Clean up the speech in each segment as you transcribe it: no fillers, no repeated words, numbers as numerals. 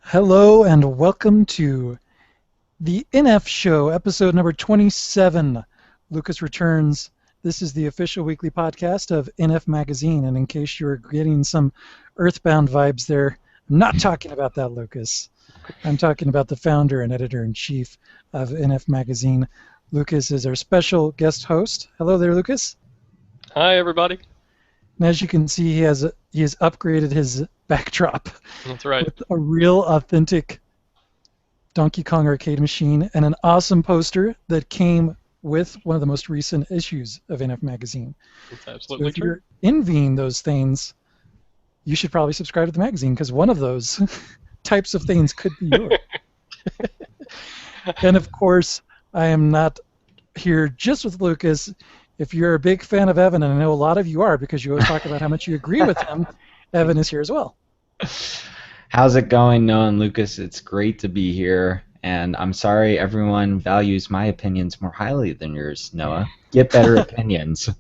Hello and welcome to the NF Show, episode number 27. Lucas returns. This is the official weekly podcast of NF Magazine, and in case you're getting some Earthbound vibes there, I'm not talking about that, Lucas. I'm talking about the founder and editor-in-chief of NF Magazine. Lucas is our special guest host. Hello there, Lucas. Hi, everybody. And as you can see, he has upgraded his backdrop. That's right. With a real authentic Donkey Kong arcade machine and an awesome poster that came with one of the most recent issues of NF Magazine. That's So absolutely if true. you're envying those things, you should probably subscribe to the magazine because one of those types of things could be yours. And of course, I am not here just with Lucas. If you're a big fan of Evan, and I know a lot of you are because you always talk about how much you agree with him, Evan is here as well. How's it going, Noah and Lucas? It's great to be here, and I'm sorry everyone values my opinions more highly than yours, Noah. Get better opinions.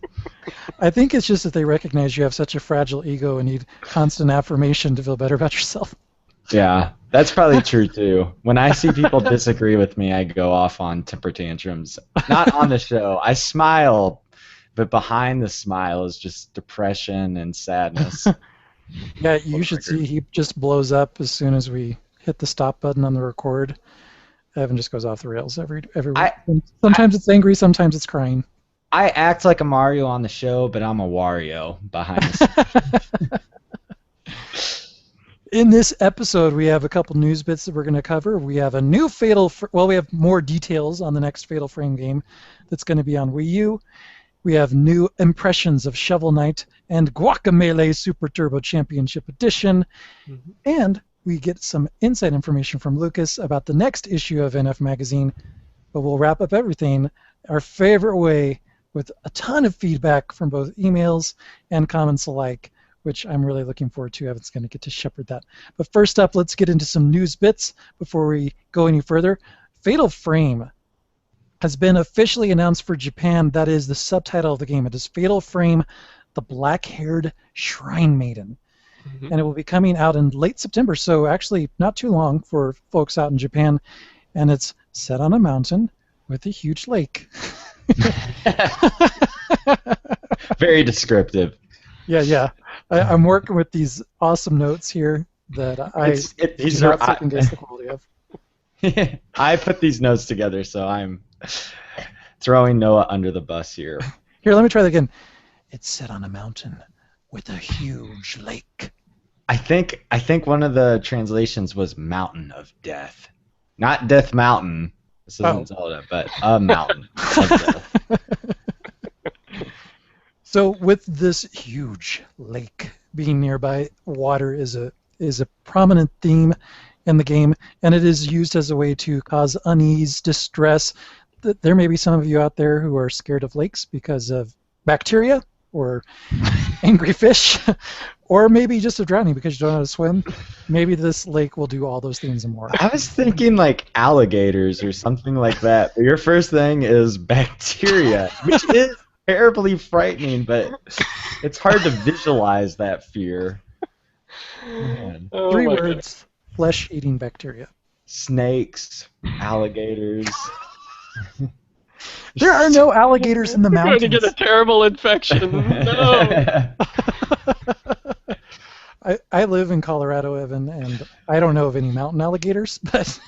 I think it's just that they recognize you have such a fragile ego and need constant affirmation to feel better about yourself. Yeah, that's probably true too. When I see people disagree with me, I go off on temper tantrums. Not on the show. I smile, but behind the smile is just depression and sadness. Yeah, you should see he just blows up as soon as we hit the stop button on the record. Evan just goes off the rails every week. Sometimes it's angry, sometimes it's crying. I act like a Mario on the show, but I'm a Wario behind the scenes. In this episode, we have a couple news bits that we're going to cover. We have a new we have more details on the next Fatal Frame game that's going to be on Wii U. We have new impressions of Shovel Knight and Guacamelee Super Turbo Championship Edition. Mm-hmm. And we get some inside information from Lucas about the next issue of NF Magazine. But we'll wrap up everything our favorite way with a ton of feedback from both emails and comments alike, which I'm really looking forward to. Evan's going to get to shepherd that. But first up, let's get into some news bits before we go any further. Fatal Frame has been officially announced for Japan. That is the subtitle of the game. It is Fatal Frame, the Black-Haired Shrine Maiden. Mm-hmm. And it will be coming out in late September, so actually not too long for folks out in Japan. And it's set on a mountain with a huge lake. Very descriptive. Yeah. I'm working with these awesome notes here that I These do are not second guess the quality of. I put these notes together, so I'm throwing Noah under the bus here. Here, let me try that again. It's set on a mountain with a huge lake. I think one of the translations was Mountain of Death. Not Death Mountain. This isn't Zelda, but a mountain of death. So with this huge lake being nearby, water is a prominent theme in the game, and it is used as a way to cause unease, distress. There may be some of you out there who are scared of lakes because of bacteria or angry fish, or maybe just of drowning because you don't know how to swim. Maybe this lake will do all those things and more. I was thinking like alligators or something like that. But your first thing is bacteria, which is terribly frightening, but it's hard to visualize that fear. Man. Oh, 3 my words, flesh-eating bacteria. Snakes, alligators. There are no alligators in the You're mountains. going to get a terrible infection. No. I live in Colorado, Evan, and I don't know of any mountain alligators, but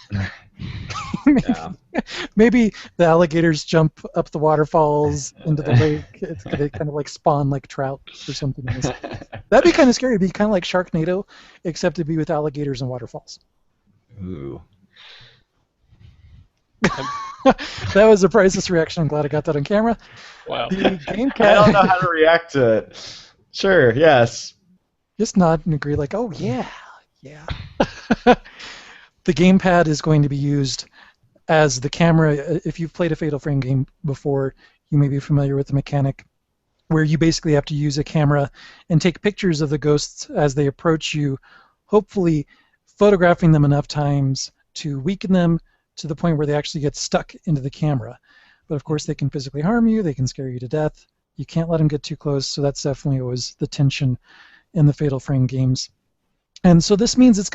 maybe the alligators jump up the waterfalls into the lake. They kind of like spawn like trout or something. That'd be kind of scary. It'd be kind of like Sharknado, except it'd be with alligators and waterfalls. Ooh. That was a priceless reaction. I'm glad I got that on camera. Wow. The GameCat, I don't know how to react to it. Sure, yes. just nod and agree like, oh, yeah. The GamePad is going to be used as the camera. If you've played a Fatal Frame game before, you may be familiar with the mechanic where you basically have to use a camera and take pictures of the ghosts as they approach you, hopefully photographing them enough times to weaken them to the point where they actually get stuck into the camera. But of course they can physically harm you, they can scare you to death. You can't let them get too close, so that's definitely always the tension in the Fatal Frame games. And so this means it's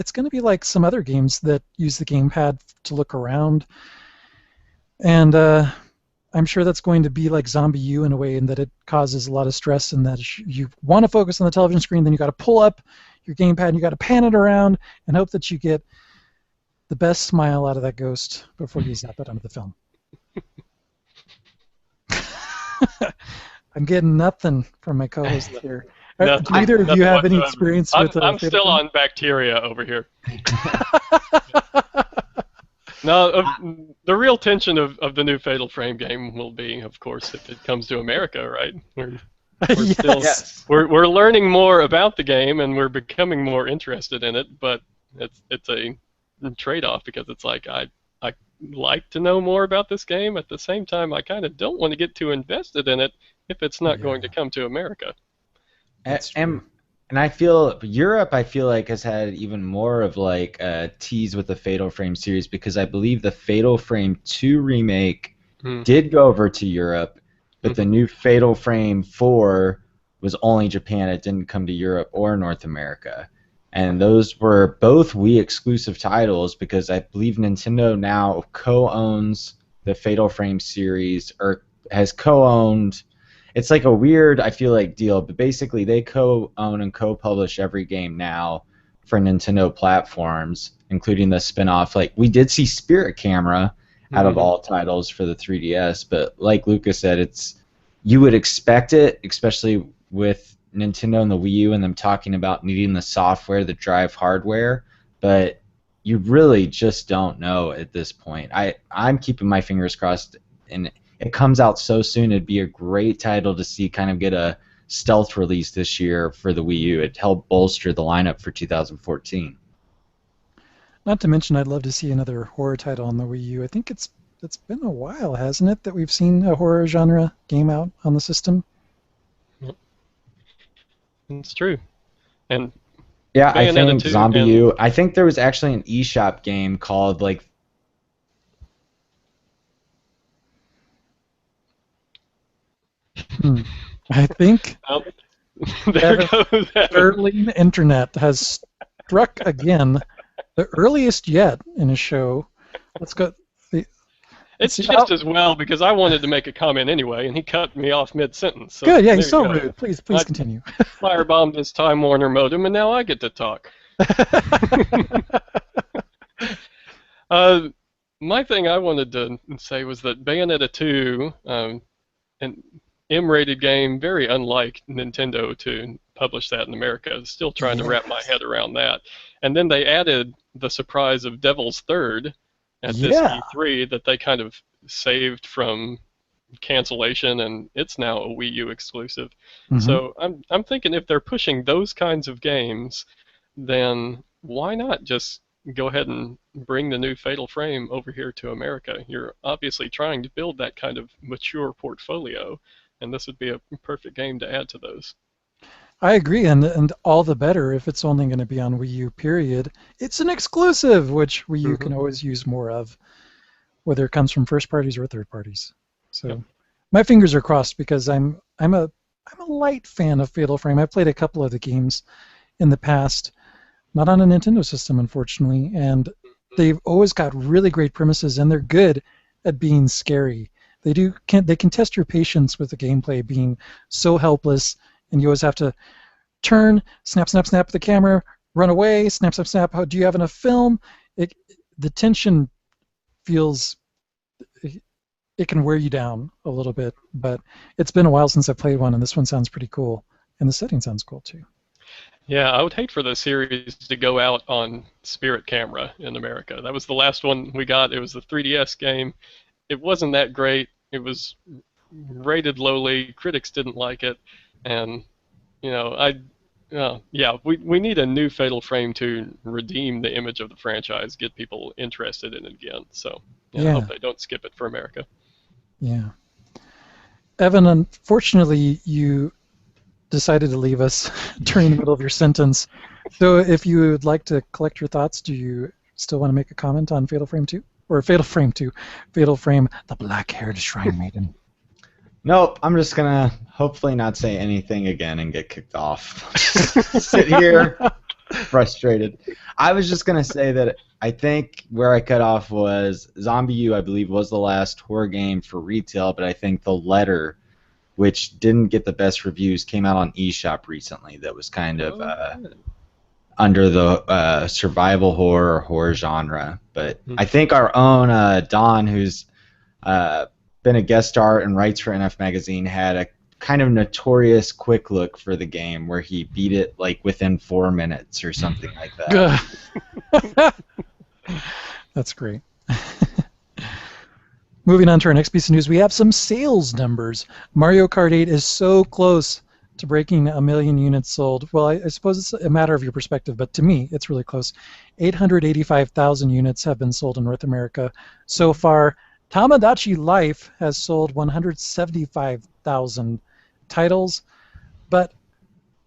it's going to be like some other games that use the gamepad to look around, and I'm sure that's going to be like Zombie U in a way, in that it causes a lot of stress, and that you want to focus on the television screen, then you got to pull up your gamepad and you got to pan it around and hope that you get the best smile out of that ghost before you zap it onto the film. I'm getting nothing from my co-host here. Do either of you have any experience with I'm still on bacteria over here. No, the real tension of the new Fatal Frame game will be, of course, if it comes to America, right? We're learning more about the game, and we're becoming more interested in it, but it's a trade-off, because it's like I like to know more about this game. At the same time, I kind of don't want to get too invested in it if it's not going to come to America. And I feel Europe, I feel like, has had even more of like a tease with the Fatal Frame series, because I believe the Fatal Frame 2 remake did go over to Europe, but the new Fatal Frame 4 was only Japan. It didn't come to Europe or North America. And those were both Wii exclusive titles, because I believe Nintendo now co-owns the Fatal Frame series, or has co-owned. It's like a weird, I feel like, deal, but basically they co-own and co-publish every game now for Nintendo platforms, including the spin-off. Like, we did see Spirit Camera out of all titles for the 3DS, but like Lucas said, you would expect it, especially with Nintendo and the Wii U and them talking about needing the software to drive hardware, but you really just don't know at this point. I'm keeping my fingers crossed, and it comes out so soon. It'd be a great title to see kind of get a stealth release this year for the Wii U. It'd help bolster the lineup for 2014. Not to mention, I'd love to see another horror title on the Wii U. I think it's been a while, hasn't it, that we've seen a horror genre game out on the system? Yep. It's true. And yeah, I think Zombie U. I think there was actually an eShop game called like. I think there goes early internet has struck again, the earliest yet in a show. Let's go. It's just as well, because I wanted to make a comment anyway, and he cut me off mid-sentence. So good, yeah, he's so rude. Please continue. Firebombed his Time Warner modem, and now I get to talk. My thing I wanted to say was that Bayonetta 2, an M-rated game, very unlike Nintendo to publish that in America. I'm still trying to wrap my head around that. And then they added the surprise of Devil's Third at this E3 that they kind of saved from cancellation, and it's now a Wii U exclusive. So I'm thinking, if they're pushing those kinds of games, then why not just go ahead and bring the new Fatal Frame over here to America? You're obviously trying to build that kind of mature portfolio, and this would be a perfect game to add to those. I agree, and all the better if it's only going to be on Wii U, period. It's an exclusive, which Wii U can always use more of, whether it comes from first parties or third parties. So my fingers are crossed, because I'm a light fan of Fatal Frame. I've played a couple of the games in the past, not on a Nintendo system, unfortunately, and they've always got really great premises, and they're good at being scary. They can test your patience with the gameplay being so helpless, and you always have to turn, snap, snap, snap the camera, run away, snap, snap, snap. Do you have enough film? The tension feels, it can wear you down a little bit, but it's been a while since I played one, and this one sounds pretty cool, and the setting sounds cool too. Yeah, I would hate for the series to go out on Spirit Camera in America. That was the last one we got. It was the 3DS game. It wasn't that great. It was rated lowly. Critics didn't like it. And, you know, we need a new Fatal Frame to redeem the image of the franchise, get people interested in it again. So, I hope they don't skip it for America. Yeah. Evan, unfortunately, you decided to leave us during the middle of your sentence. So if you would like to collect your thoughts, do you still want to make a comment on Fatal Frame 2? Or Fatal Frame 2, Fatal Frame, the black-haired shrine maiden. Nope, I'm just gonna hopefully not say anything again and get kicked off. Sit here, frustrated. I was just gonna say that I think where I cut off was Zombie U. I believe was the last horror game for retail, but I think The Letter, which didn't get the best reviews, came out on eShop recently. That was kind of under the survival horror or horror genre. But I think our own Don, who's been a guest star and writes for NF Magazine, had a kind of notorious quick look for the game where he beat it like within 4 minutes or something like that. That's great. Moving on to our next piece of news, we have some sales numbers. Mario Kart 8 is so close to breaking 1 million units sold. Well, I suppose it's a matter of your perspective, but to me, it's really close. 885,000 units have been sold in North America so far. Tamagotchi Life has sold 175,000 titles, but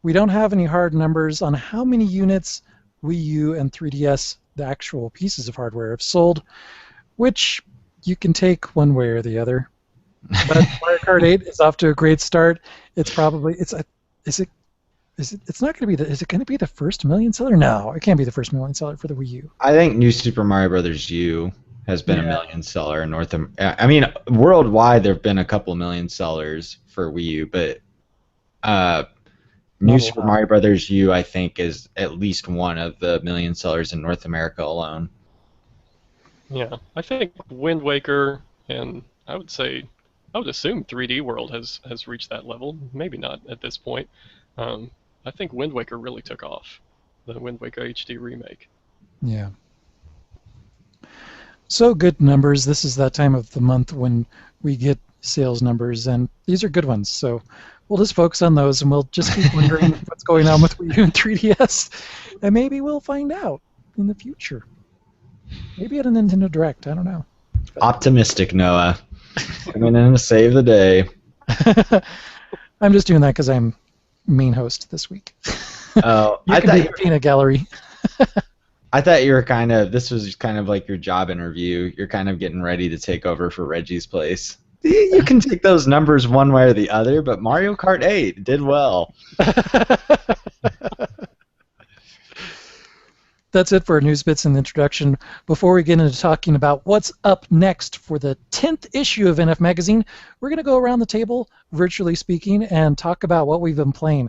we don't have any hard numbers on how many units Wii U and 3DS, the actual pieces of hardware, have sold, which you can take one way or the other. But Mario Kart 8 is off to a great start. It's probably it's not going to be is it going to be the first million seller? No, it can't be the first million seller for the Wii U. I think New Super Mario Brothers U has been a million seller in North America. I mean, worldwide there have been a couple million sellers for Wii U, but New Super Mario Brothers U, I think, is at least one of the million sellers in North America alone. Yeah, I think Wind Waker, and I would assume 3D World has reached that level. Maybe not at this point. I think Wind Waker really took off, the Wind Waker HD remake. Yeah. So good numbers. This is that time of the month when we get sales numbers, and these are good ones. So we'll just focus on those, and we'll just keep wondering what's going on with Wii U and 3DS, and maybe we'll find out in the future. Maybe at a Nintendo Direct. I don't know. Optimistic, Noah. Coming in to save the day. I'm just doing that because I'm main host this week. Oh, you can be a peanut gallery. I thought this was kind of like your job interview. You're kind of getting ready to take over for Reggie's place. You can take those numbers one way or the other, but Mario Kart 8 did well. That's it for our news bits and introduction. Before we get into talking about what's up next for the 10th issue of NF Magazine, we're going to go around the table, virtually speaking, and talk about what we've been playing.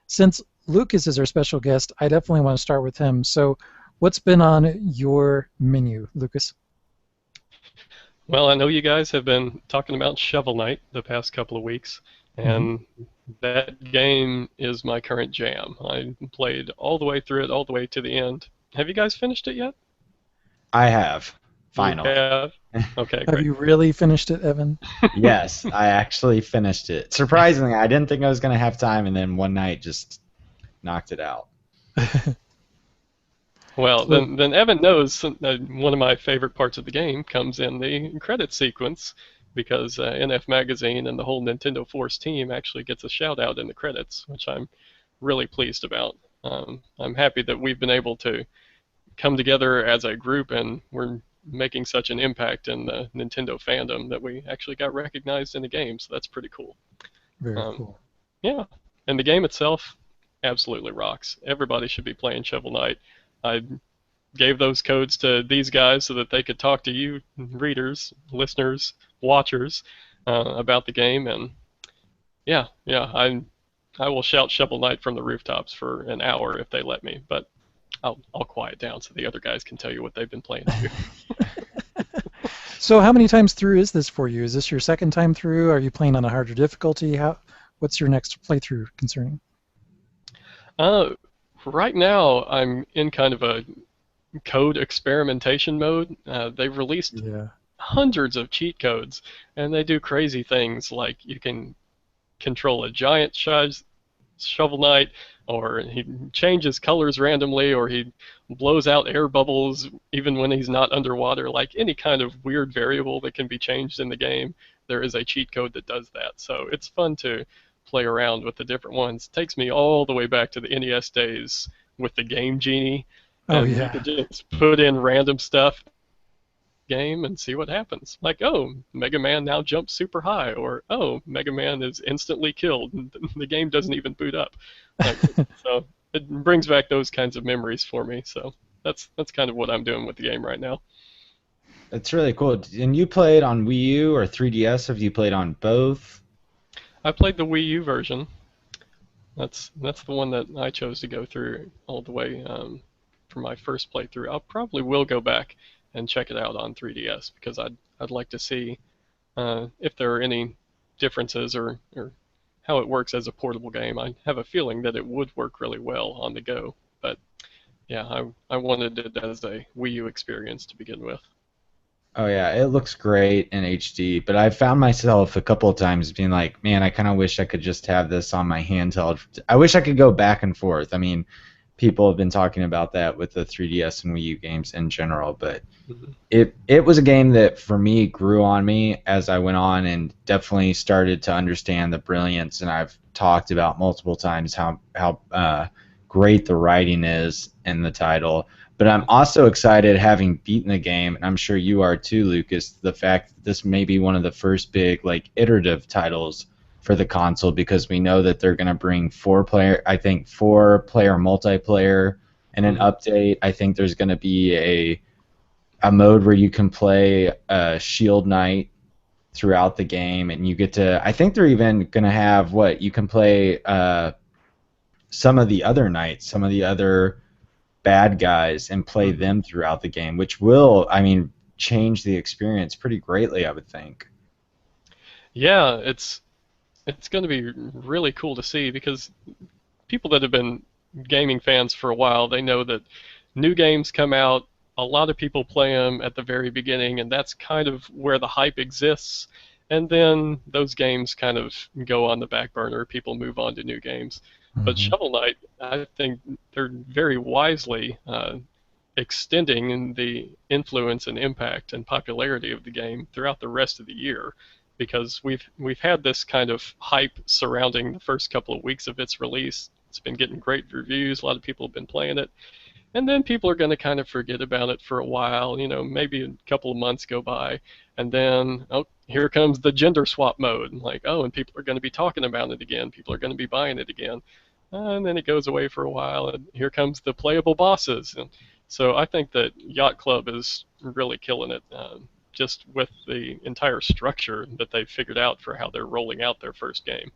Since Lucas is our special guest, I definitely want to start with him. So what's been on your menu, Lucas? Well, I know you guys have been talking about Shovel Knight the past couple of weeks, and that game is my current jam. I played all the way through it, all the way to the end. Have you guys finished it yet? I have. Finally. You have? Okay, great. Have you really finished it, Evan? Yes, I actually finished it. Surprisingly, I didn't think I was going to have time, and then one night just knocked it out. Well, then Evan knows one of my favorite parts of the game comes in the credit sequence, because NF Magazine and the whole Nintendo Force team actually gets a shout out in the credits, which I'm really pleased about. I'm happy that we've been able to come together as a group, and we're making such an impact in the Nintendo fandom that we actually got recognized in the game, so that's pretty cool. Very cool. Yeah, and the game itself absolutely rocks. Everybody should be playing Shovel Knight. I gave those codes to these guys so that they could talk to you readers, listeners, watchers about the game, and yeah, I will shout Shovel Knight from the rooftops for an hour if they let me, but I'll quiet down so the other guys can tell you what they've been playing too. So how many times through is this for you? Is this your second time through? Are you playing on a harder difficulty? What's your next playthrough concerning? Right now I'm in kind of a code experimentation mode. They've released hundreds of cheat codes, and they do crazy things like you can control a giant size Shovel Knight, or he changes colors randomly, or he blows out air bubbles even when he's not underwater. Like any kind of weird variable that can be changed in the game, there is a cheat code that does that. So it's fun to play around with the different ones. It takes me all the way back to the NES days with the Game Genie. Oh, and yeah. You could just put in random stuff game and see what happens. Like, oh, Mega Man now jumps super high, or oh, Mega Man is instantly killed and the game doesn't even boot up. Like, so it brings back those kinds of memories for me. So that's kind of what I'm doing with the game right now. It's really cool. And you played on Wii U or 3DS? Have you played on both? I played the Wii U version. That's the one that I chose to go through all the way for my first playthrough. I probably will go back and check it out on 3DS because I'd like to see if there are any differences or how it works as a portable game. I have a feeling that it would work really well on the go, but yeah, I wanted it as a Wii U experience to begin with. Oh yeah, it looks great in HD, but I found myself a couple of times being like, man, I kind of wish I could just have this on my handheld. I wish I could go back and forth. I mean, people have been talking about that with the 3DS and Wii U games in general, but Mhm. it was a game that for me grew on me as I went on and definitely started to understand the brilliance. And I've talked about multiple times how great the writing is in the title. But I'm also excited, having beaten the game, and I'm sure you are too, Lucas, the fact that this may be one of the first big like iterative titles for the console, because we know that they're going to bring four-player multiplayer and an Mhm. update. I think there's going to be a mode where you can play Shield Knight throughout the game, and you get to. I think they're even going to have what you can play some of the other knights, some of the other bad guys, and play Mhm. them throughout the game, which will, I mean, change the experience pretty greatly, I would think. Yeah, it's going to be really cool to see because people that have been gaming fans for a while, they know that new games come out, a lot of people play them at the very beginning, and that's kind of where the hype exists. And then those games kind of go on the back burner. People move on to new games. But Hmm. Shovel Knight, I think they're very wisely extending the influence and impact and popularity of the game throughout the rest of the year because we've had this kind of hype surrounding the first couple of weeks of its release. It's been getting great reviews. A lot of people have been playing it. And then people are going to kind of forget about it for a while. Maybe a couple of months go by. And then, oh, here comes the gender swap mode. Like, oh, and people are going to be talking about it again. People are going to be buying it again. And then it goes away for a while. And here comes the playable bosses. And so I think that Yacht Club is really killing it. Just with the entire structure that they've figured out for how they're rolling out their first game.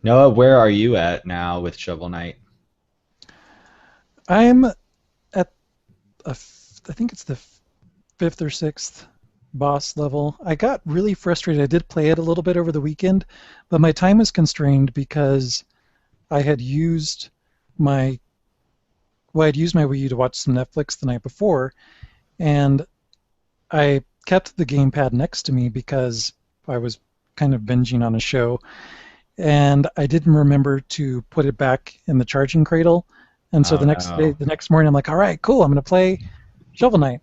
Noah, where are you at now with Shovel Knight? I'm at I think it's the fifth or sixth boss level. I got really frustrated. I did play it a little bit over the weekend, but my time was constrained because I had used my I'd used my Wii U to watch some Netflix the night before, and I kept the gamepad next to me because I was kind of binging on a show, and I didn't remember to put it back in the charging cradle. And so Oh no. the next morning, I'm like, all right, cool, I'm going to play Shovel Knight.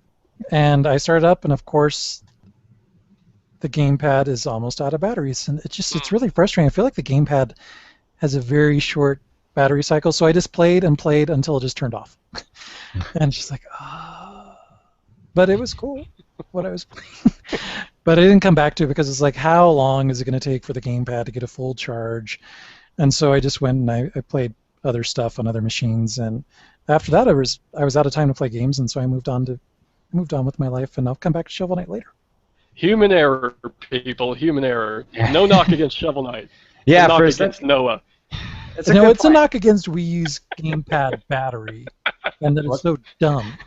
And I started up, and of course, the gamepad is almost out of batteries. And it's really frustrating. I feel like the gamepad has a very short battery cycle. So I just played and played until it just turned off. And she's like, ah. But it was cool what I was playing. But I didn't come back to it because it's like, how long is it going to take for the gamepad to get a full charge? And so I just went and I played other stuff on other machines. And after that, I was out of time to play games, and so I moved on with my life, and I'll come back to Shovel Knight later. Human error, people. Human error. No knock against Shovel Knight. It's a Yeah, knock for a against second, Noah. it's a No, good it's a point. knock against Wii U's gamepad battery, and that it's What so dumb.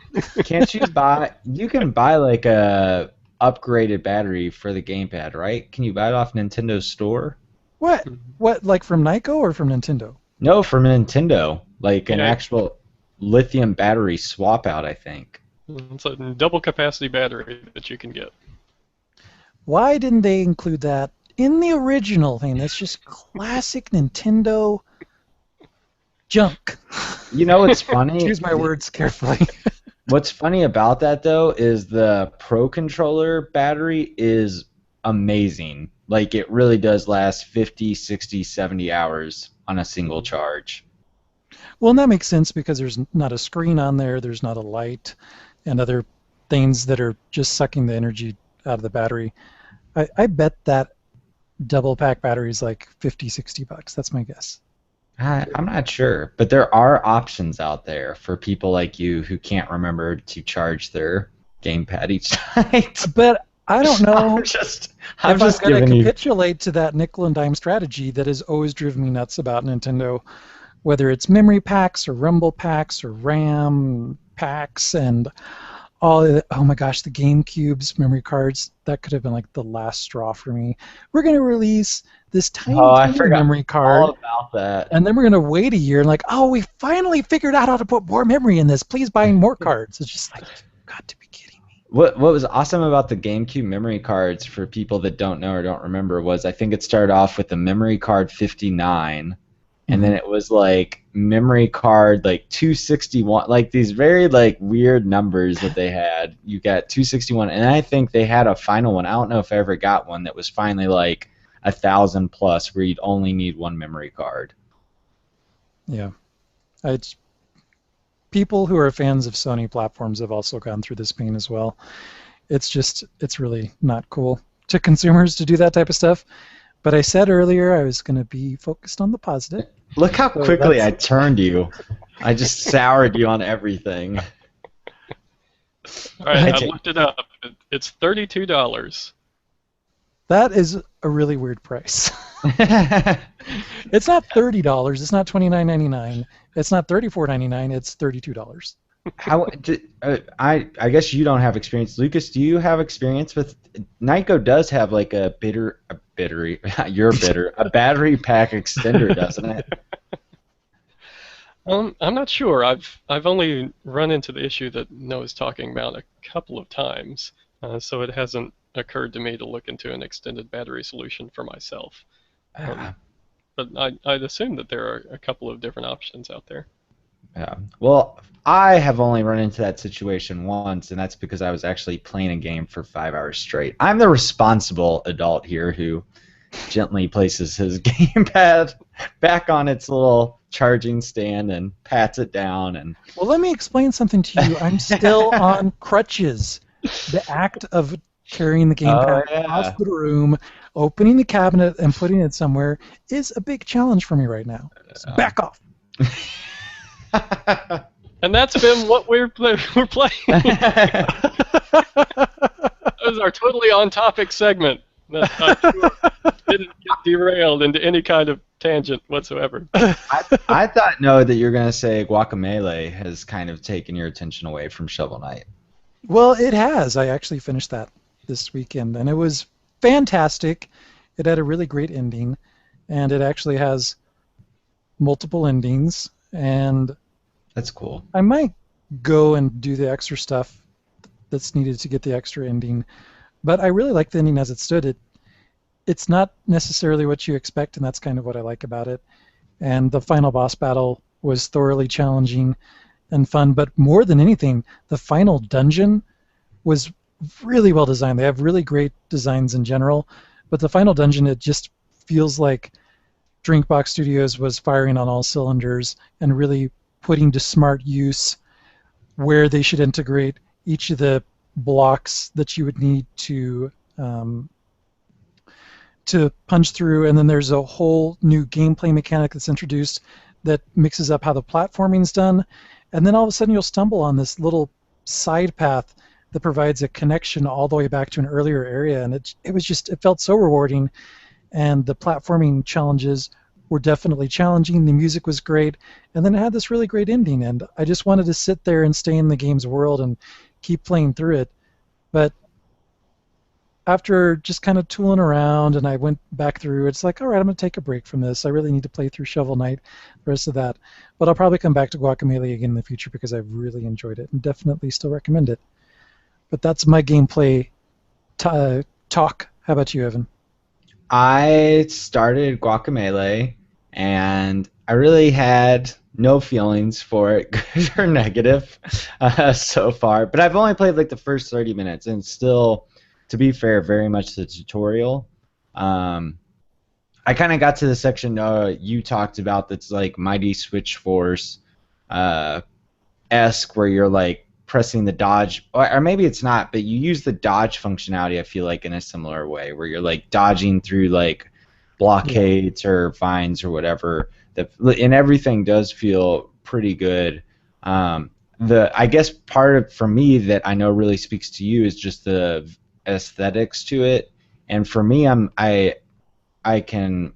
can't you buy? You can buy like a upgraded battery for the gamepad, right? Can you buy it off Nintendo's store? What? What? Like from Nyko or from Nintendo? No, from Nintendo, like an Yeah, actual lithium battery swap out, I think. it's a double capacity battery that you can get. Why didn't they include that in the original thing? That's just classic Nintendo junk. You know what's funny? Choose my words carefully. What's funny about that though is the Pro controller battery is amazing. Like it really does last 50, 60, 70 hours on a single charge. Well, and that makes sense because there's not a screen on there, there's not a light, and other things that are just sucking the energy out of the battery. I bet that double pack battery is like 50, $60. That's my guess. I'm not sure, but there are options out there for people like you who can't remember to charge their gamepad each night. But I don't I'm know just, I'm if I'm just going to giving you. capitulate to that nickel and dime strategy that has always driven me nuts about Nintendo, whether it's memory packs or rumble packs or RAM packs and oh my gosh, the GameCube's memory cards, that could have been like the last straw for me. We're going to release this Oh, tiny, I tiny forgot memory all card, about that. and then we're going to wait a year and like, oh, we finally figured out how to put more memory in this. Please buy more cards. It's just like, you've got to be kidding me. What was awesome about the GameCube memory cards for people that don't know or don't remember was I think it started off with the memory card 59, and then Mhm. it was like memory card like 261, like these very like weird numbers that they had. You got 261, and I think they had a final one. I don't know if I ever got one that was finally like 1,000 plus, where you'd only need one memory card. Yeah. It's, people who are fans of Sony platforms have also gone through this pain as well. It's really not cool to consumers to do that type of stuff. But I said earlier I was going to be focused on the positive. Look how So quickly I that's turned you. I just soured you on everything. All right, I I take- looked it up. It's $32. that is a really weird price. It's not $30. It's not $29.99. It's not $34.99. It's $32. I guess you don't have experience. Lucas, do you have experience with Nyko does have like a battery you're bitter a battery pack extender, doesn't it? I'm not sure. I've only run into the issue that Noah's talking about a couple of times, so it hasn't occurred to me to look into an extended battery solution for myself. Um, but I'd assume that there are a couple of different options out there. Yeah. Well, I have only run into that situation once, and that's because I was actually playing a game for 5 hours straight. I'm the responsible adult here who gently places his gamepad back on its little charging stand and pats it down and Well, let me explain something to you. I'm still on crutches. The act of carrying the oh gamepad across yeah. the room, opening the cabinet, and putting it somewhere is a big challenge for me right now. So back off. And that's been what we're playing. That was our totally on-topic segment. That I'm sure didn't get derailed into any kind of tangent whatsoever. I thought, no, that you're going to say Guacamelee has kind of taken your attention away from Shovel Knight. Well, it has. I actually finished that this weekend, and it was fantastic. It had a really great ending, and it actually has multiple endings, and That's cool. I might go and do the extra stuff that's needed to get the extra ending. But I really like the ending as it stood. It's not necessarily what you expect, and that's kind of what I like about it. And the final boss battle was thoroughly challenging and fun, but more than anything, the final dungeon was really well designed. They have really great designs in general, but the final dungeon, it just feels like Drinkbox Studios was firing on all cylinders and really putting to smart use where they should integrate each of the blocks that you would need to punch through, and then there's a whole new gameplay mechanic that's introduced that mixes up how the platforming's done, and then all of a sudden you'll stumble on this little side path that provides a connection all the way back to an earlier area, and it felt so rewarding, and the platforming challenges were definitely challenging. The music was great, and then it had this really great ending, and I just wanted to sit there and stay in the game's world and keep playing through it. But after just kind of tooling around and I went back through, it's like, all right, I'm going to take a break from this. I really need to play through Shovel Knight, the rest of that. But I'll probably come back to Guacamelee again in the future because I've really enjoyed it and definitely still recommend it. But that's my gameplay talk. How about you, Evan? I started Guacamelee, and I really had no feelings for it, good or negative, so far. But I've only played like the first 30 minutes, and still, to be fair, very much the tutorial. I kind of got to the section you talked about that's like Mighty Switch Force esque, where you're like pressing the dodge, or maybe it's not, but you use the dodge functionality, I feel like, in a similar way, where you're like dodging through like blockades or vines or whatever. and everything does feel pretty good. I guess part of for me that I know really speaks to you is just the aesthetics to it, and for me, I can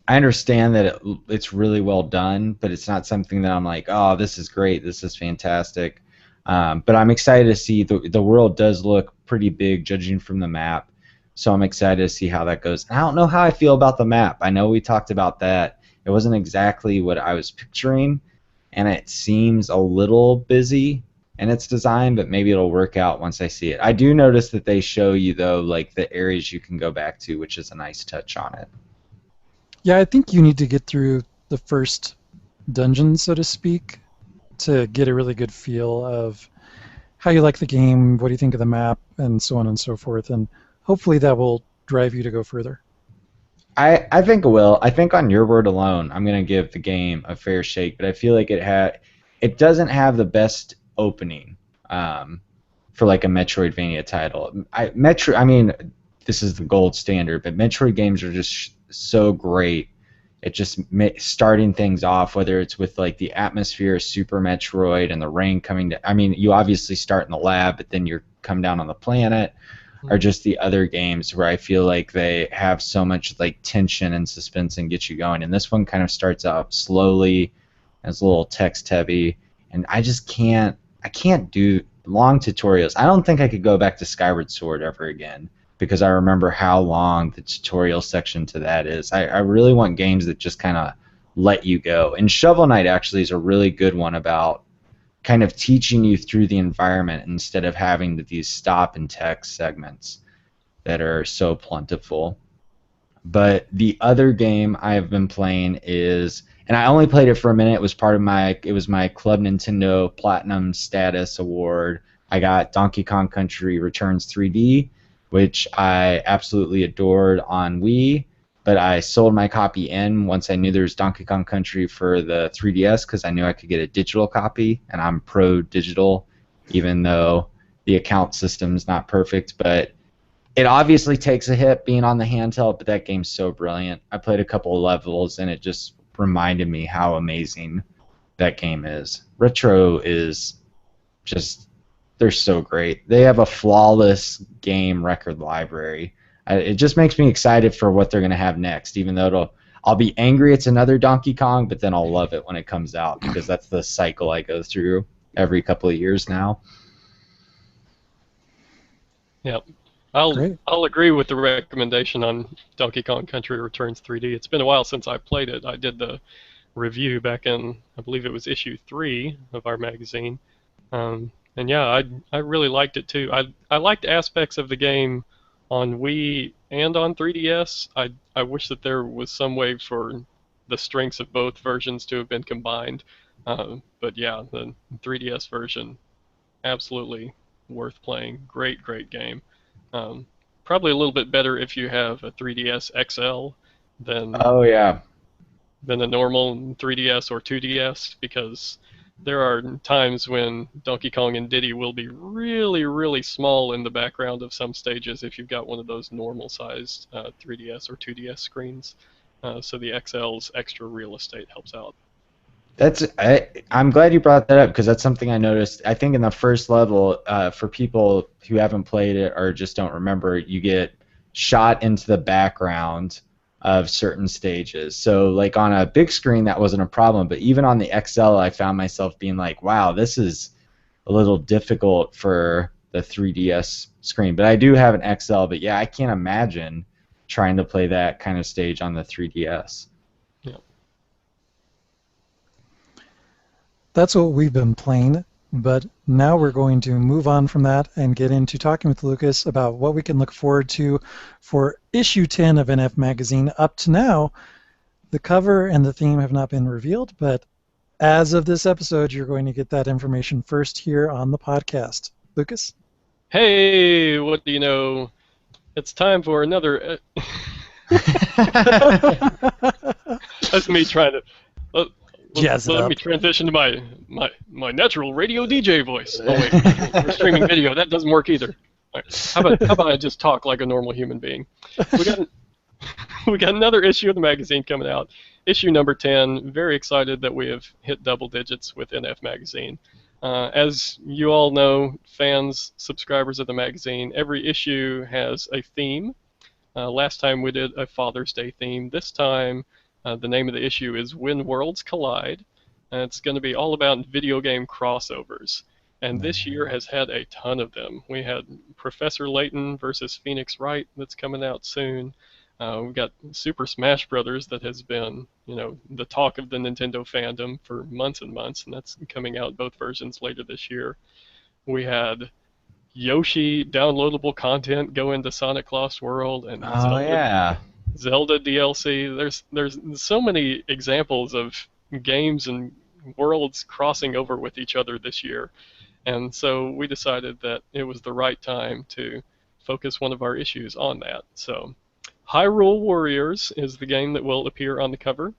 I understand that it's really well done, but it's not something that I'm like, oh, this is great, this is fantastic. But I'm excited to see the world does look pretty big, judging from the map. So I'm excited to see how that goes. I don't know how I feel about the map. I know we talked about that. It wasn't exactly what I was picturing, and it seems a little busy in its design, but maybe it'll work out once I see it. I do notice that they show you, though, like the areas you can go back to, which is a nice touch on it. Yeah, I think you need to get through the first dungeon, so to speak, to get a really good feel of how you like the game, what do you think of the map, and so on and so forth. And hopefully that will drive you to go further. I think it will. I think on your word alone, I'm gonna give the game a fair shake, but I feel like it doesn't have the best opening for like a Metroidvania title. I mean, this is the gold standard, but Metroid games are just so great. It just starting things off, whether it's with like the atmosphere of Super Metroid and the rain coming down. I mean, you obviously start in the lab, but then you come down on the planet. Or just the other games where I feel like they have so much like tension and suspense and get you going. And this one kind of starts out slowly, and it's a little text heavy, and I can't do long tutorials. I don't think I could go back to Skyward Sword ever again because I remember how long the tutorial section to that is. I really want games that just kind of let you go. And Shovel Knight actually is a really good one about kind of teaching you through the environment instead of having these stop and text segments that are so plentiful. But the other game I have been playing is, and I only played it for a minute. It was my Club Nintendo Platinum Status Award. I got Donkey Kong Country Returns 3D, which I absolutely adored on Wii. But I sold my copy in once I knew there was Donkey Kong Country for the 3DS because I knew I could get a digital copy, and I'm pro digital, even though the account system's not perfect. But it obviously takes a hit being on the handheld, but that game's so brilliant. I played a couple of levels, and it just reminded me how amazing that game is. Retro is just, they're so great. They have a flawless game record library. It just makes me excited for what they're going to have next, even though I'll be angry it's another Donkey Kong, but then I'll love it when it comes out because that's the cycle I go through every couple of years now. Yep. I'll agree with the recommendation on Donkey Kong Country Returns 3D. It's been a while since I played it. I did the review back in, I believe it was issue 3 of our magazine. And yeah, I really liked it too. I liked aspects of the game on Wii and on 3DS. I wish that there was some way for the strengths of both versions to have been combined. But yeah, the 3DS version, absolutely worth playing. Great game. Probably a little bit better if you have a 3DS XL than a normal 3DS or 2DS, because there are times when Donkey Kong and Diddy will be really small in the background of some stages if you've got one of those normal-sized 3DS or 2DS screens. So the XL's extra real estate helps out. I'm glad you brought that up because that's something I noticed. I think in the first level, for people who haven't played it or just don't remember, you get shot into the background of certain stages. So like on a big screen that wasn't a problem, but even on the XL I found myself being like, wow, this is a little difficult for the 3DS screen. But I do have an XL, but yeah, I can't imagine trying to play that kind of stage on the 3DS. Yeah. That's what we've been playing, but now we're going to move on from that and get into talking with Lucas about what we can look forward to for issue 10 of NF Magazine. Up to now, the cover and the theme have not been revealed, but as of this episode, you're going to get that information first here on the podcast. Lucas? Hey, what do you know? It's time for another... That's me trying to... Let me transition to my natural radio DJ voice. Oh wait, we're streaming video. That doesn't work either. Right. How about I just talk like a normal human being? we got another issue of the magazine coming out. Issue number 10. Very excited that we have hit double digits with NF Magazine. As you all know, fans, subscribers of the magazine, every issue has a theme. Last time we did a Father's Day theme. This time, the name of the issue is When Worlds Collide. And it's going to be all about video game crossovers. And this year has had a ton of them. We had Professor Layton versus Phoenix Wright that's coming out soon. We've got Super Smash Brothers that has been, the talk of the Nintendo fandom for months and months, and that's coming out both versions later this year. We had Yoshi downloadable content go into Sonic Lost World and Zelda DLC. There's so many examples of games and worlds crossing over with each other this year. And so we decided that it was the right time to focus one of our issues on that. So Hyrule Warriors is the game that will appear on the cover.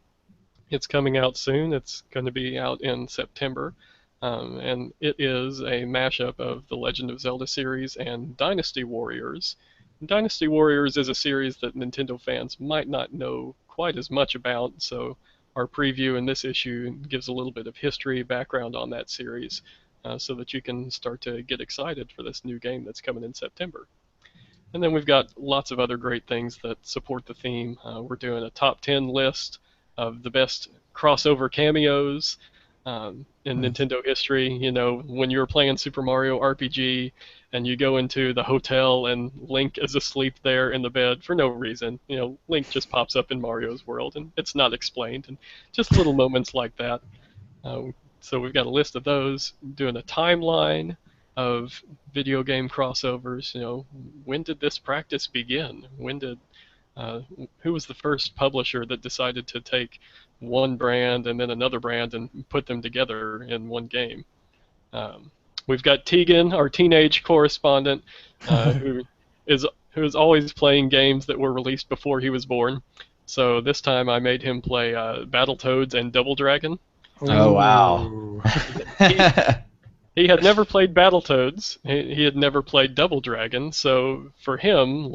It's coming out soon. It's going to be out in September. And it is a mashup of the Legend of Zelda series and Dynasty Warriors. Dynasty Warriors is a series that Nintendo fans might not know quite as much about, so our preview in this issue gives a little bit of history, background on that series, so that you can start to get excited for this new game that's coming in September. And then we've got lots of other great things that support the theme. We're doing a top 10 list of the best crossover cameos in Nintendo history. When you're playing Super Mario RPG and you go into the hotel and Link is asleep there in the bed for no reason. Link just pops up in Mario's world and it's not explained. And just little moments like that. So we've got a list of those, doing a timeline of video game crossovers. When did this practice begin? Who was the first publisher that decided to take one brand and then another brand and put them together in one game? We've got Tegan, our teenage correspondent, who is always playing games that were released before he was born. So this time I made him play Battletoads and Double Dragon. Oh, wow. He had never played Battletoads. He had never played Double Dragon. So for him,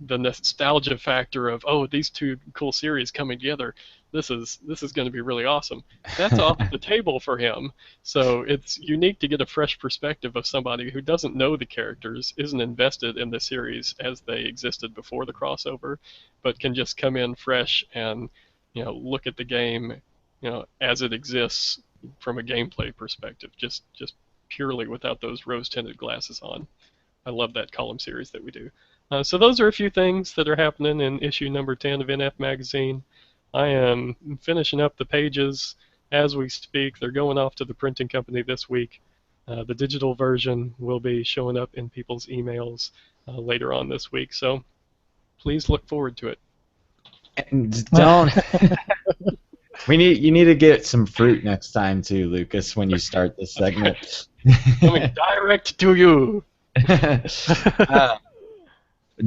the nostalgia factor of, these two cool series coming together, this is going to be really awesome. That's off the table for him. So it's unique to get a fresh perspective of somebody who doesn't know the characters, isn't invested in the series as they existed before the crossover, but can just come in fresh and look at the game as it exists from a gameplay perspective, just purely without those rose-tinted glasses on. I love that column series that we do. So those are a few things that are happening in issue number 10 of NF Magazine. I am finishing up the pages as we speak. They're going off to the printing company this week. The digital version will be showing up in people's emails later on this week, so please look forward to it. And don't... You need to get some fruit next time too, Lucas, when you start this segment. Coming direct to you.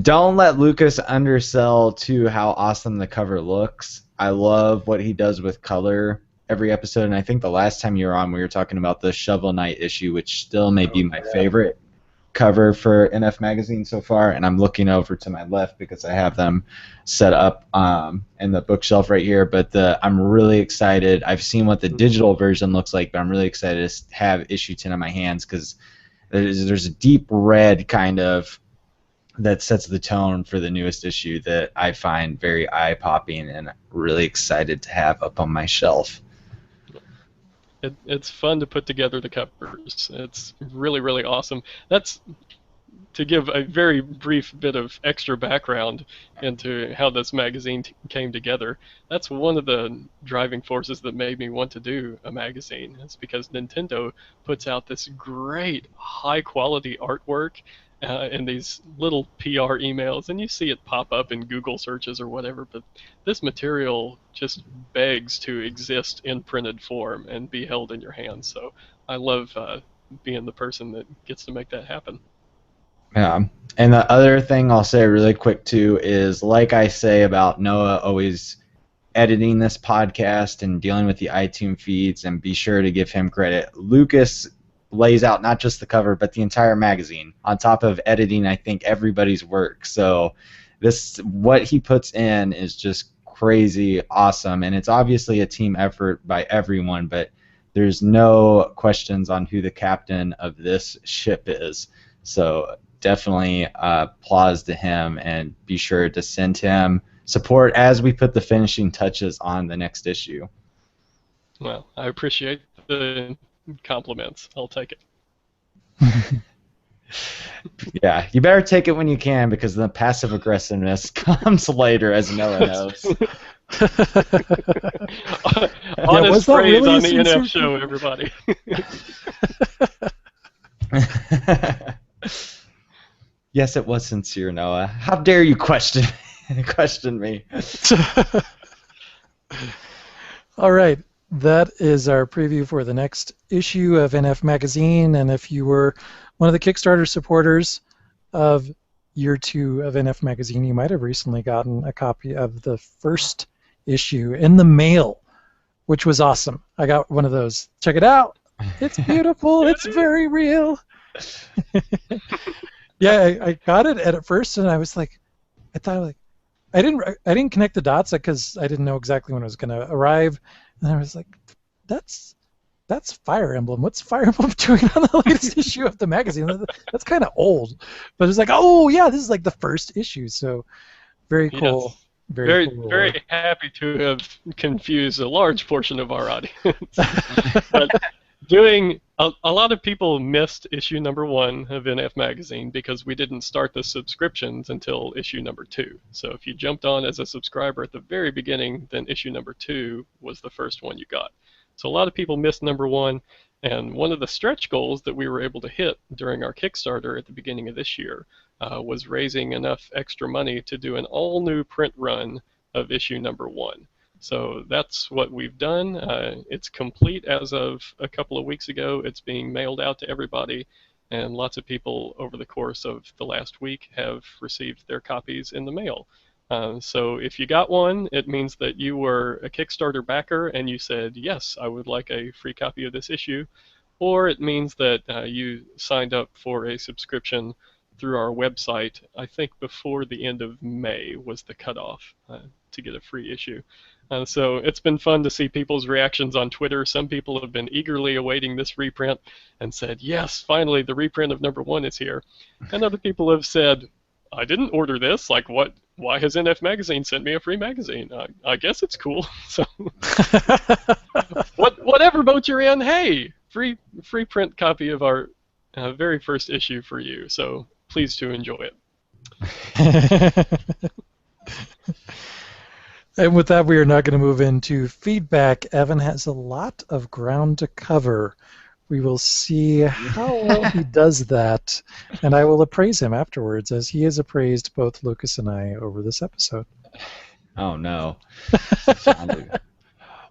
Don't let Lucas undersell to how awesome the cover looks. I love what he does with color every episode, and I think the last time you were on, we were talking about the Shovel Knight issue, which still may be my favorite cover for NF Magazine so far, and I'm looking over to my left because I have them set up in the bookshelf right here, but I'm really excited. I've seen what the digital version looks like, but I'm really excited to have issue 10 in my hands because there's a deep red kind of that sets the tone for the newest issue that I find very eye-popping and really excited to have up on my shelf. It's fun to put together the covers. It's really, really awesome. That's to give a very brief bit of extra background into how this magazine came together. That's one of the driving forces that made me want to do a magazine. It's because Nintendo puts out this great, high-quality artwork in these little PR emails, and you see it pop up in Google searches or whatever, but this material just begs to exist in printed form and be held in your hands. So I love being the person that gets to make that happen. Yeah, and the other thing I'll say really quick too is, like I say about Noah always editing this podcast and dealing with the iTunes feeds, and be sure to give him credit. Lucas lays out not just the cover but the entire magazine on top of editing I think everybody's work, so what he puts in is just crazy awesome, and it's obviously a team effort by everyone, but there's no questions on who the captain of this ship is. So definitely applause to him, and be sure to send him support as we put the finishing touches on the next issue. Well, I appreciate the compliments. I'll take it. Yeah, you better take it when you can, because the passive aggressiveness comes later, as Noah knows. Honest praise really on the sincere? NF show, everybody. Yes, it was sincere, Noah. How dare you question me? All right, that is our preview for the next issue of NF Magazine, and if you were one of the Kickstarter supporters of year 2 of NF Magazine, you might have recently gotten a copy of the first issue in the mail, which was awesome. I got one of those. Check it out. It's beautiful. It's very real. Yeah, I got it at first, and I was like, I didn't connect the dots because I didn't know exactly when it was going to arrive, and I was like, that's Fire Emblem. What's Fire Emblem doing on the latest issue of the magazine? That's kind of old, but it's like, oh yeah, this is like the first issue, so very cool. Yes. Very cool. Very happy to have confused a large portion of our audience. But a lot of people missed issue number 1 of NF Magazine because we didn't start the subscriptions until issue number 2. So if you jumped on as a subscriber at the very beginning, then issue number 2 was the first one you got. So a lot of people missed number 1, and one of the stretch goals that we were able to hit during our Kickstarter at the beginning of this year was raising enough extra money to do an all-new print run of issue number 1. So that's what we've done. It's complete as of a couple of weeks ago. It's being mailed out to everybody, and lots of people over the course of the last week have received their copies in the mail. So if you got one, it means that you were a Kickstarter backer and you said, yes, I would like a free copy of this issue. Or it means that you signed up for a subscription through our website. I think before the end of May was the cutoff to get a free issue. So it's been fun to see people's reactions on Twitter. Some people have been eagerly awaiting this reprint and said, yes, finally the reprint of number 1 is here. And other people have said, I didn't order this. Like, what? Why has NF Magazine sent me a free magazine? I guess it's cool. So, whatever boat you're in, hey, free print copy of our very first issue for you. So please to enjoy it. And with that, we are now going to move into feedback. Evan has a lot of ground to cover. We will see how well he does that, and I will appraise him afterwards, as he has appraised both Lucas and I over this episode. Oh, no.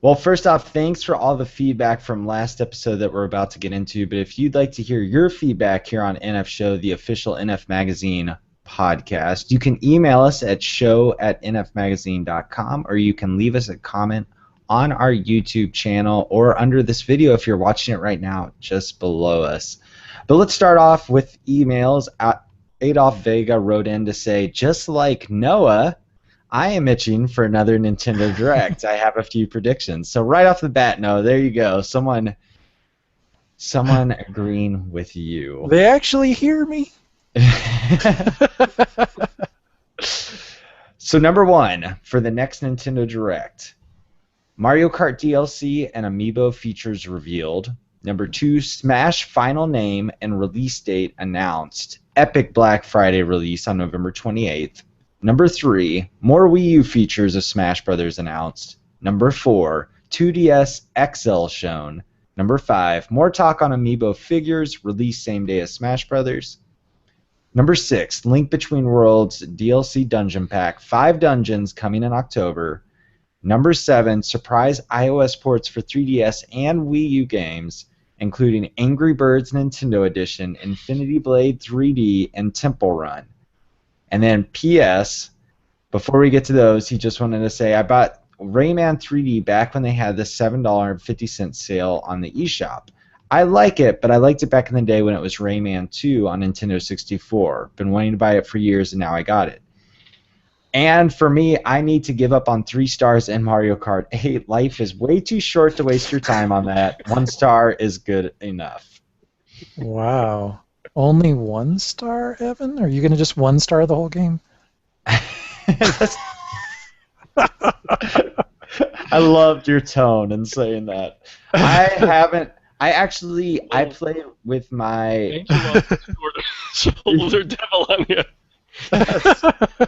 Well, first off, thanks for all the feedback from last episode that we're about to get into, but if you'd like to hear your feedback here on NF Show, the official NF Magazine podcast, you can email us at show@nfmagazine.com, or you can leave us a comment on our YouTube channel or under this video if you're watching it right now, just below us. But let's start off with emails. Adolf Vega wrote in to say, just like Noah, I am itching for another Nintendo Direct. I have a few predictions. So right off the bat, Noah, there you go. Someone agreeing with you. They actually hear me. So number 1 for the next Nintendo Direct, Mario Kart DLC and Amiibo features revealed. Number 2, Smash final name and release date announced. Epic Black Friday release on November 28th. Number 3, more Wii U features of Smash Bros. Announced. Number 4, 2DS XL shown. Number 5, more talk on Amiibo figures, release same day as Smash Bros. Number 6, Link Between Worlds DLC Dungeon Pack, 5 dungeons coming in October. Number 7, surprise iOS ports for 3DS and Wii U games, including Angry Birds Nintendo Edition, Infinity Blade 3D, and Temple Run. And then P.S., before we get to those, he just wanted to say, I bought Rayman 3D back when they had the $7.50 sale on the eShop. I like it, but I liked it back in the day when it was Rayman 2 on Nintendo 64. Been wanting to buy it for years, and now I got it. And for me, I need to give up on 3 stars in Mario Kart 8. Life is way too short to waste your time on that. 1 star is good enough. Wow. Only 1 star, Evan? Are you going to just 1 star the whole game? I loved your tone in saying that. I haven't. I played with my. Angel on the shoulder devil on you.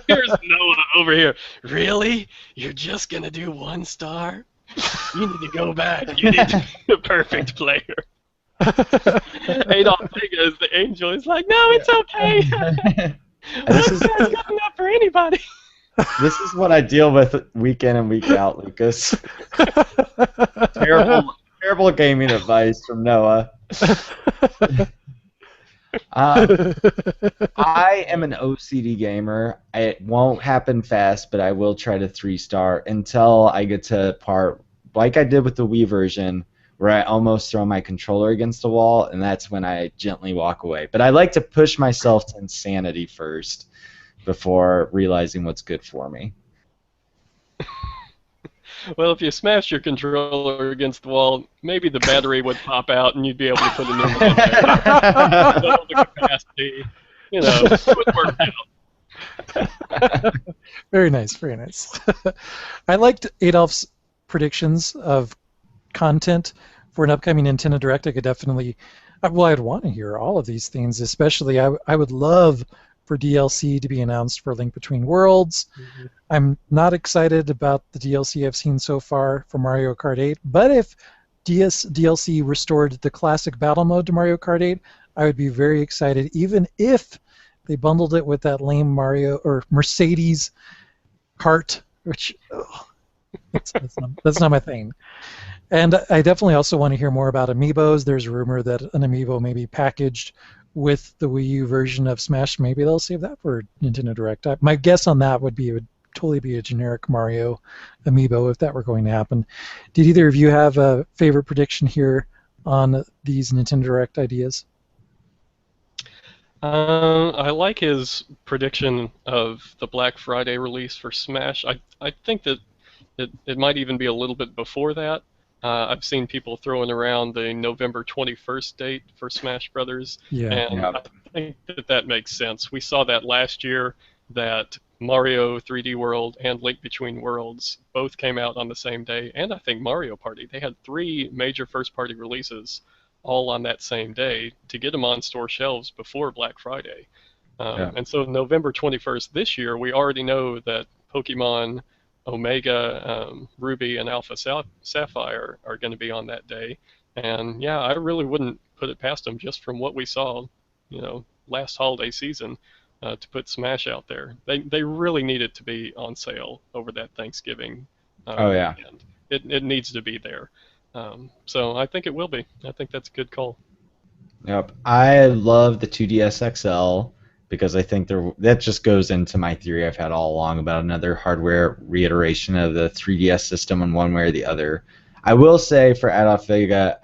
Here's Noah over here. Really? You're just gonna do 1 star? You need to go back. You need to be a perfect player. Adolf Vega is the angel. He's like, no, it's okay. This is good enough for anybody. This is what I deal with week in and week out, Lucas. Terrible gaming advice from Noah. I am an OCD gamer. It won't happen fast, but I will try to 3-star until I get to a part like I did with the Wii version, where I almost throw my controller against the wall, and that's when I gently walk away. But I like to push myself to insanity first before realizing what's good for me. Well, if you smash your controller against the wall, maybe the battery would pop out and you'd be able to put a new one in there. Double the capacity. You know, it would work out. Very nice, very nice. I liked Adolph's predictions of content for an upcoming Nintendo Direct. I could definitely, well, I'd want to hear all of these things, especially I would love for DLC to be announced for Link Between Worlds. Mm-hmm. I'm not excited about the DLC I've seen so far for Mario Kart 8, but if DLC restored the classic battle mode to Mario Kart 8, I would be very excited, even if they bundled it with that lame Mario or Mercedes Kart, which that's not my thing. And I definitely also want to hear more about amiibos. There's a rumor that an amiibo may be packaged with the Wii U version of Smash. Maybe they'll save that for Nintendo Direct. My guess on that would totally be a generic Mario amiibo if that were going to happen. Did either of you have a favorite prediction here on these Nintendo Direct ideas? I like his prediction of the Black Friday release for Smash. I think that it might even be a little bit before that. I've seen people throwing around the November 21st date for Smash Brothers, and I think that makes sense. We saw that last year, that Mario 3D World and Link Between Worlds both came out on the same day, and I think Mario Party. They had 3 major first-party releases all on that same day to get them on store shelves before Black Friday. And so November 21st this year, we already know that Pokemon Omega, Ruby, and Alpha Sapphire are going to be on that day. And yeah, I really wouldn't put it past them just from what we saw, last holiday season, to put Smash out there. They really need it to be on sale over that Thanksgiving weekend. It needs to be there. So I think it will be. I think that's a good call. Yep. I love the 2DS XL. Because I think that just goes into my theory I've had all along about another hardware reiteration of the 3DS system in one way or the other. I will say for Adolf Vega,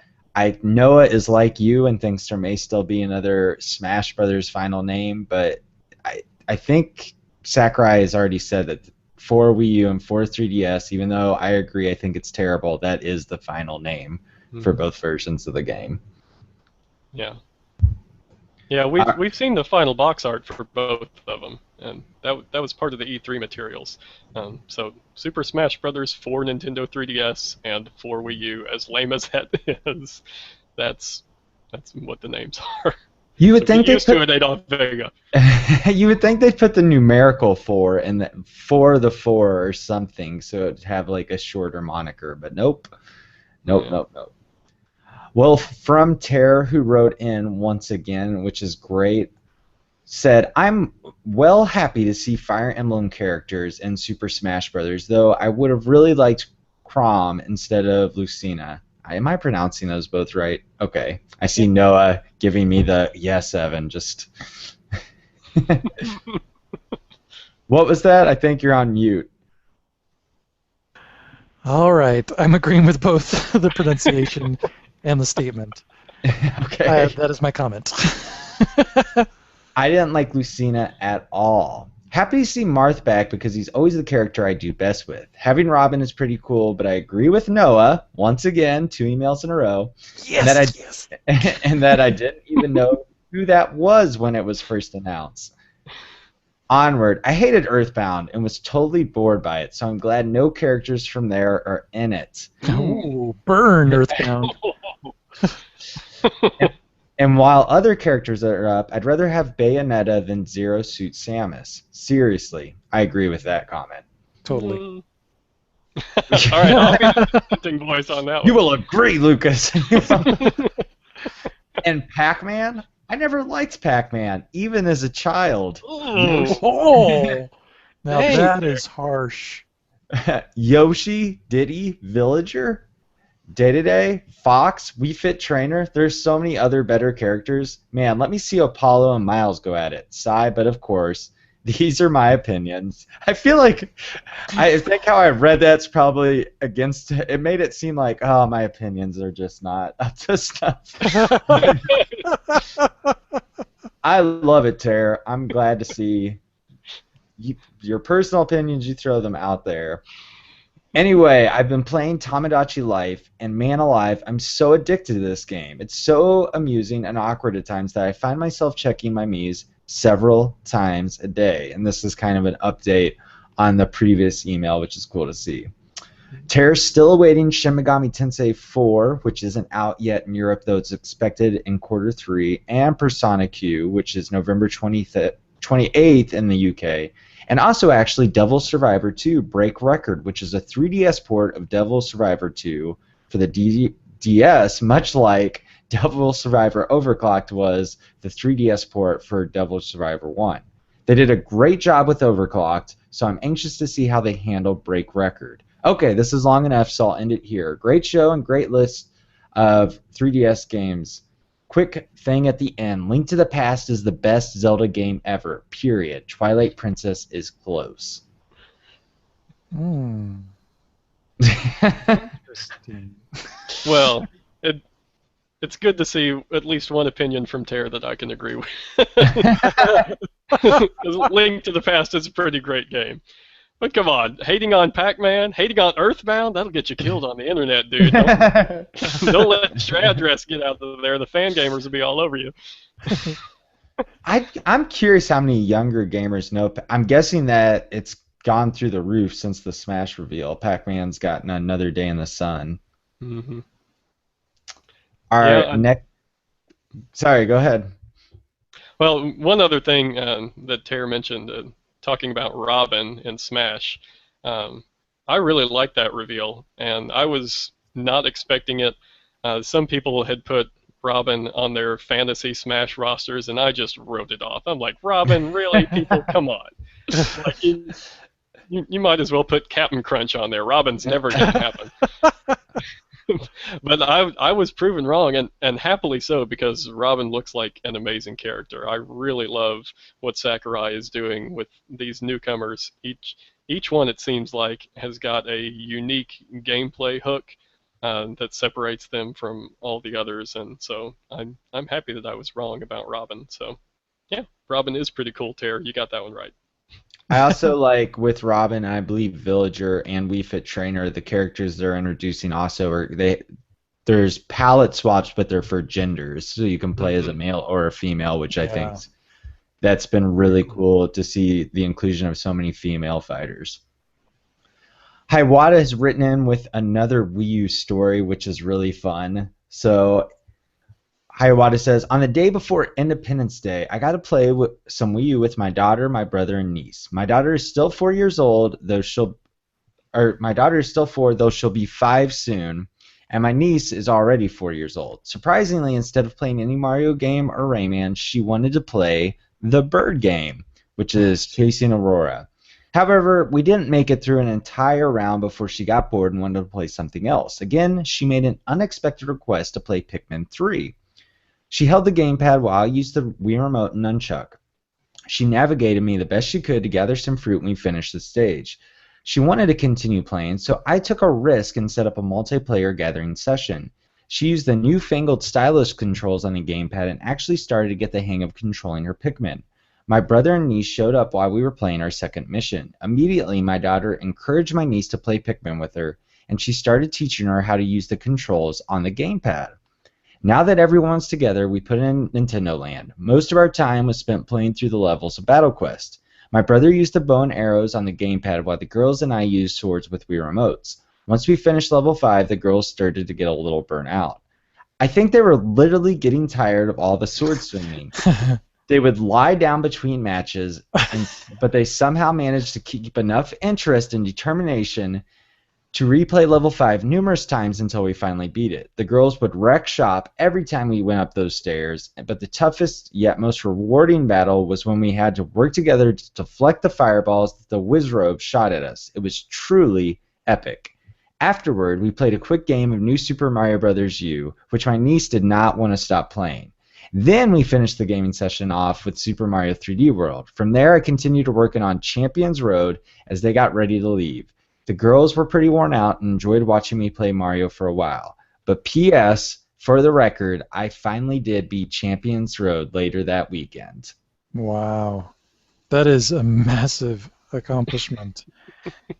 Noah is like you and thinks there may still be another Smash Brothers final name, but I think Sakurai has already said that for Wii U and for 3DS, even though I agree I think it's terrible, that is the final name for both versions of the game. Yeah. Yeah, we've seen the final box art for both of them, and that was part of the E3 materials. So Super Smash Brothers for Nintendo 3DS and for Wii U, as lame as that is, that's what the names are. You would think they put Adolf Vega. You would think they'd put the numerical 4 and for the 4 or something, so it'd have like a shorter moniker. But nope. Well, from Terror, who wrote in once again, which is great, said, I'm well happy to see Fire Emblem characters in Super Smash Bros., though I would have really liked Chrom instead of Lucina. Am I pronouncing those both right? Okay. I see Noah giving me the yes, Evan. Just. What was that? I think you're on mute. All right. I'm agreeing with both the pronunciation and the statement. Okay. That is my comment. I didn't like Lucina at all. Happy to see Marth back because he's always the character I do best with. Having Robin is pretty cool, but I agree with Noah, once again, 2 emails in a row, Yes. and that I didn't even know who that was when it was first announced. Onward. I hated Earthbound and was totally bored by it, so I'm glad no characters from there are in it. Ooh, burn, Earthbound. And while other characters are up, I'd rather have Bayonetta than Zero Suit Samus. Seriously, I agree with that comment. Totally. All right, I'll be the dissenting voice on that one. You will agree, Lucas. And Pac-Man? I never liked Pac-Man, even as a child. Oh, now Dang. that is harsh. Yoshi, Diddy, Villager, Day-to-Day, Fox, Wii Fit Trainer. There's so many other better characters. Man, let me see Apollo and Miles go at it. Sigh, but of course, these are my opinions. I feel like, I think how I read that's probably against, it made it seem like, oh, my opinions are just not up to stuff. I love it, Tara. I'm glad to see your personal opinions, you throw them out there. Anyway, I've been playing Tamagotchi Life, and man alive, I'm so addicted to this game. It's so amusing and awkward at times that I find myself checking my Mii's several times a day. And this is kind of an update on the previous email, which is cool to see. Tara's still awaiting Shin Megami Tensei 4, which isn't out yet in Europe, though it's expected in Q3, and Persona Q, which is November 28th in the UK. And also, actually, Devil Survivor 2 Break Record, which is a 3DS port of Devil Survivor 2 for the DS, much like Devil Survivor Overclocked was the 3DS port for Devil Survivor 1. They did a great job with Overclocked, so I'm anxious to see how they handle Break Record. Okay, this is long enough, so I'll end it here. Great show and great list of 3DS games. Quick thing at the end. Link to the Past is the best Zelda game ever, period. Twilight Princess is close. Interesting. Well, it's good to see at least one opinion from Tara that I can agree with. Link to the Past is a pretty great game. But come on, hating on Pac-Man, hating on Earthbound, that'll get you killed on the internet, dude. Don't let your address get out there. The fan gamers will be all over you. I'm curious how many younger gamers know. I'm guessing that it's gone through the roof since the Smash reveal. Pac-Man's gotten another day in the sun. Mm-hmm. All right, next. Sorry, go ahead. Well, one other thing that Tara mentioned, talking about Robin in Smash, I really liked that reveal, and I was not expecting it. Some people had put Robin on their fantasy Smash rosters, and I just wrote it off. I'm like, Robin, really? People, come on. Like, you might as well put Captain Crunch on there. Robin's never going to happen. But I was proven wrong, and happily so, because Robin looks like an amazing character. I really love what Sakurai is doing with these newcomers. Each one, it seems like, has got a unique gameplay hook that separates them from all the others, and so I'm happy that I was wrong about Robin. So yeah, Robin is pretty cool, Tara. You got that one right. I also like with Robin, I believe Villager and Wii Fit Trainer, the characters they're introducing also are there's palette swaps, but they're for genders, so you can play as a male or a female, which I think that's been really cool to see the inclusion of so many female fighters. Hiwata has written in with another Wii U story, which is really fun. So Hiawatha says, on the day before Independence Day, I got to play with some Wii U with my daughter, my brother, and niece. My daughter is still 4 years old, though she'll be 5 soon, and my niece is already 4 years old. Surprisingly, instead of playing any Mario game or Rayman, she wanted to play the bird game, which is Chasing Aurora. However, we didn't make it through an entire round before she got bored and wanted to play something else. Again, she made an unexpected request to play Pikmin 3. She held the gamepad while I used the Wii Remote and Nunchuck. She navigated me the best she could to gather some fruit when we finished the stage. She wanted to continue playing, so I took a risk and set up a multiplayer gathering session. She used the newfangled stylus controls on the gamepad and actually started to get the hang of controlling her Pikmin. My brother and niece showed up while we were playing our second mission. Immediately, my daughter encouraged my niece to play Pikmin with her, and she started teaching her how to use the controls on the gamepad. Now that everyone's together, we put in Nintendo Land. Most of our time was spent playing through the levels of Battle Quest. My brother used the bow and arrows on the gamepad while the girls and I used swords with Wii remotes. Once we finished level 5, the girls started to get a little burnt out. I think they were literally getting tired of all the sword swinging. They would lie down between matches, but they somehow managed to keep enough interest and determination to replay level 5 numerous times until we finally beat it. The girls would wreck shop every time we went up those stairs, but the toughest yet most rewarding battle was when we had to work together to deflect the fireballs that the Wizrobe shot at us. It was truly epic. Afterward, we played a quick game of New Super Mario Bros. U, which my niece did not want to stop playing. Then we finished the gaming session off with Super Mario 3D World. From there, I continued working on Champions Road as they got ready to leave. The girls were pretty worn out and enjoyed watching me play Mario for a while. But P.S., for the record, I finally did beat Champions Road later that weekend. Wow. That is a massive accomplishment.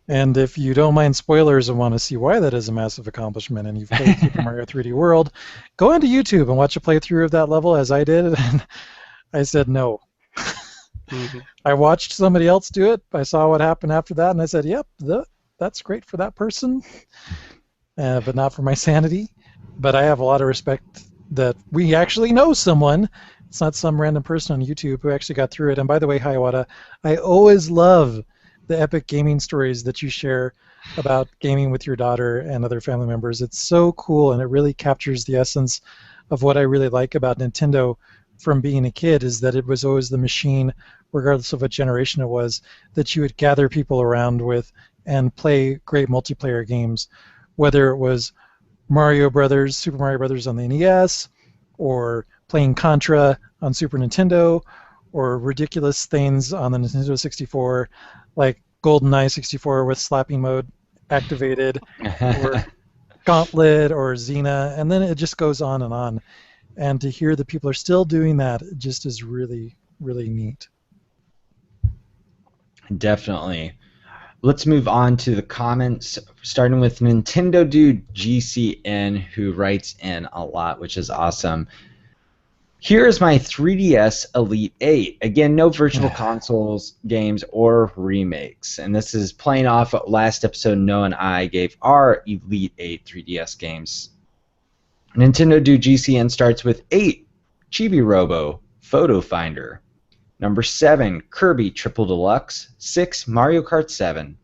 And if you don't mind spoilers and want to see why that is a massive accomplishment and you've played Super Mario 3D World, go into YouTube and watch a playthrough of that level as I did. And I said no. Mm-hmm. I watched somebody else do it. I saw what happened after that, and I said, yep, that's great for that person, but not for my sanity. But I have a lot of respect that we actually know someone. It's not some random person on YouTube who actually got through it. And by the way, Hiawatha, I always love the epic gaming stories that you share about gaming with your daughter and other family members. It's so cool, and it really captures the essence of what I really like about Nintendo from being a kid, is that it was always the machine, regardless of what generation it was, that you would gather people around with and play great multiplayer games, whether it was Mario Brothers, Super Mario Brothers on the NES, or playing Contra on Super Nintendo, or ridiculous things on the Nintendo 64, like GoldenEye 64 with slapping mode activated, or Gauntlet, or Xena, and then it just goes on and on. And to hear that people are still doing that just is really, really neat. Definitely. Let's move on to the comments, starting with Nintendo Dude GCN, who writes in a lot, which is awesome. Here is my 3DS Elite 8. Again, no virtual consoles, games, or remakes. And this is playing off last episode Noah and I gave our Elite 8 3DS games. Nintendo Dude GCN starts with 8, Chibi Robo, Photo Finder. Number 7, Kirby Triple Deluxe. 6, Mario Kart 7.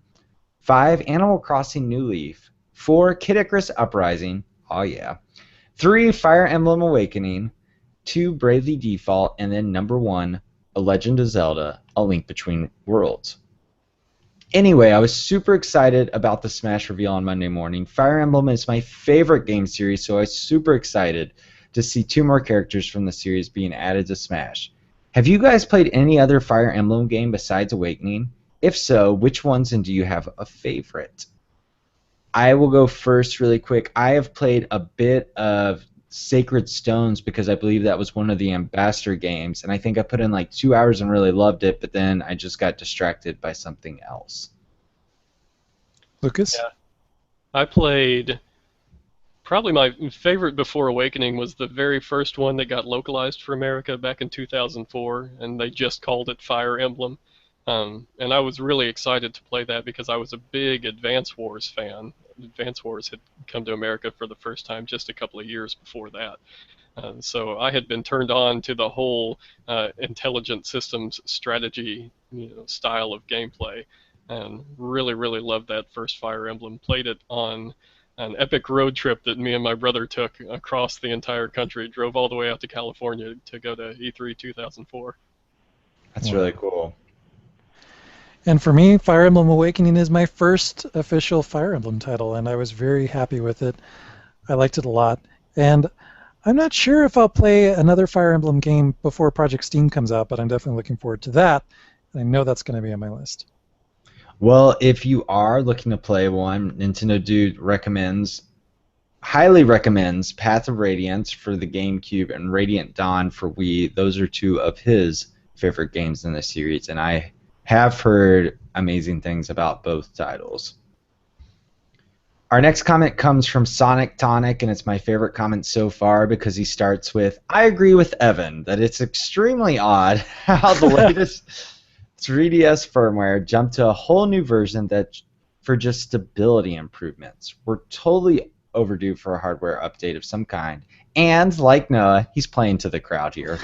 5, Animal Crossing New Leaf. 4, Kid Icarus Uprising. Oh yeah. 3, Fire Emblem Awakening. 2, Bravely Default. And then number 1, A Legend of Zelda, A Link Between Worlds. Anyway, I was super excited about the Smash reveal on Monday morning. Fire Emblem is my favorite game series, so I was super excited to see 2 more characters from the series being added to Smash. Have you guys played any other Fire Emblem game besides Awakening? If so, which ones, and do you have a favorite? I will go first really quick. I have played a bit of Sacred Stones because I believe that was one of the Ambassador games, and I think I put in like 2 hours and really loved it, but then I just got distracted by something else. Lucas? Yeah. I played... Probably my favorite before Awakening was the very first one that got localized for America back in 2004, and they just called it Fire Emblem. And I was really excited to play that because I was a big Advance Wars fan. Advance Wars had come to America for the first time just a couple of years before that. So I had been turned on to the whole intelligent systems strategy style of gameplay, and really, really loved that first Fire Emblem. Played it on an epic road trip that me and my brother took across the entire country. Drove all the way out to California to go to E3 2004. That's really cool. And for me, Fire Emblem Awakening is my first official Fire Emblem title, and I was very happy with it. I liked it a lot. And I'm not sure if I'll play another Fire Emblem game before Project Steam comes out, but I'm definitely looking forward to that. And I know that's going to be on my list. Well, if you are looking to play one, Nintendo Dude highly recommends Path of Radiance for the GameCube and Radiant Dawn for Wii. Those are 2 of his favorite games in the series, and I have heard amazing things about both titles. Our next comment comes from Sonic Tonic, and it's my favorite comment so far because he starts with, I agree with Evan that it's extremely odd how the latest 3DS firmware jumped to a whole new version that for just stability improvements. We're totally overdue for a hardware update of some kind. And, like Noah, he's playing to the crowd here.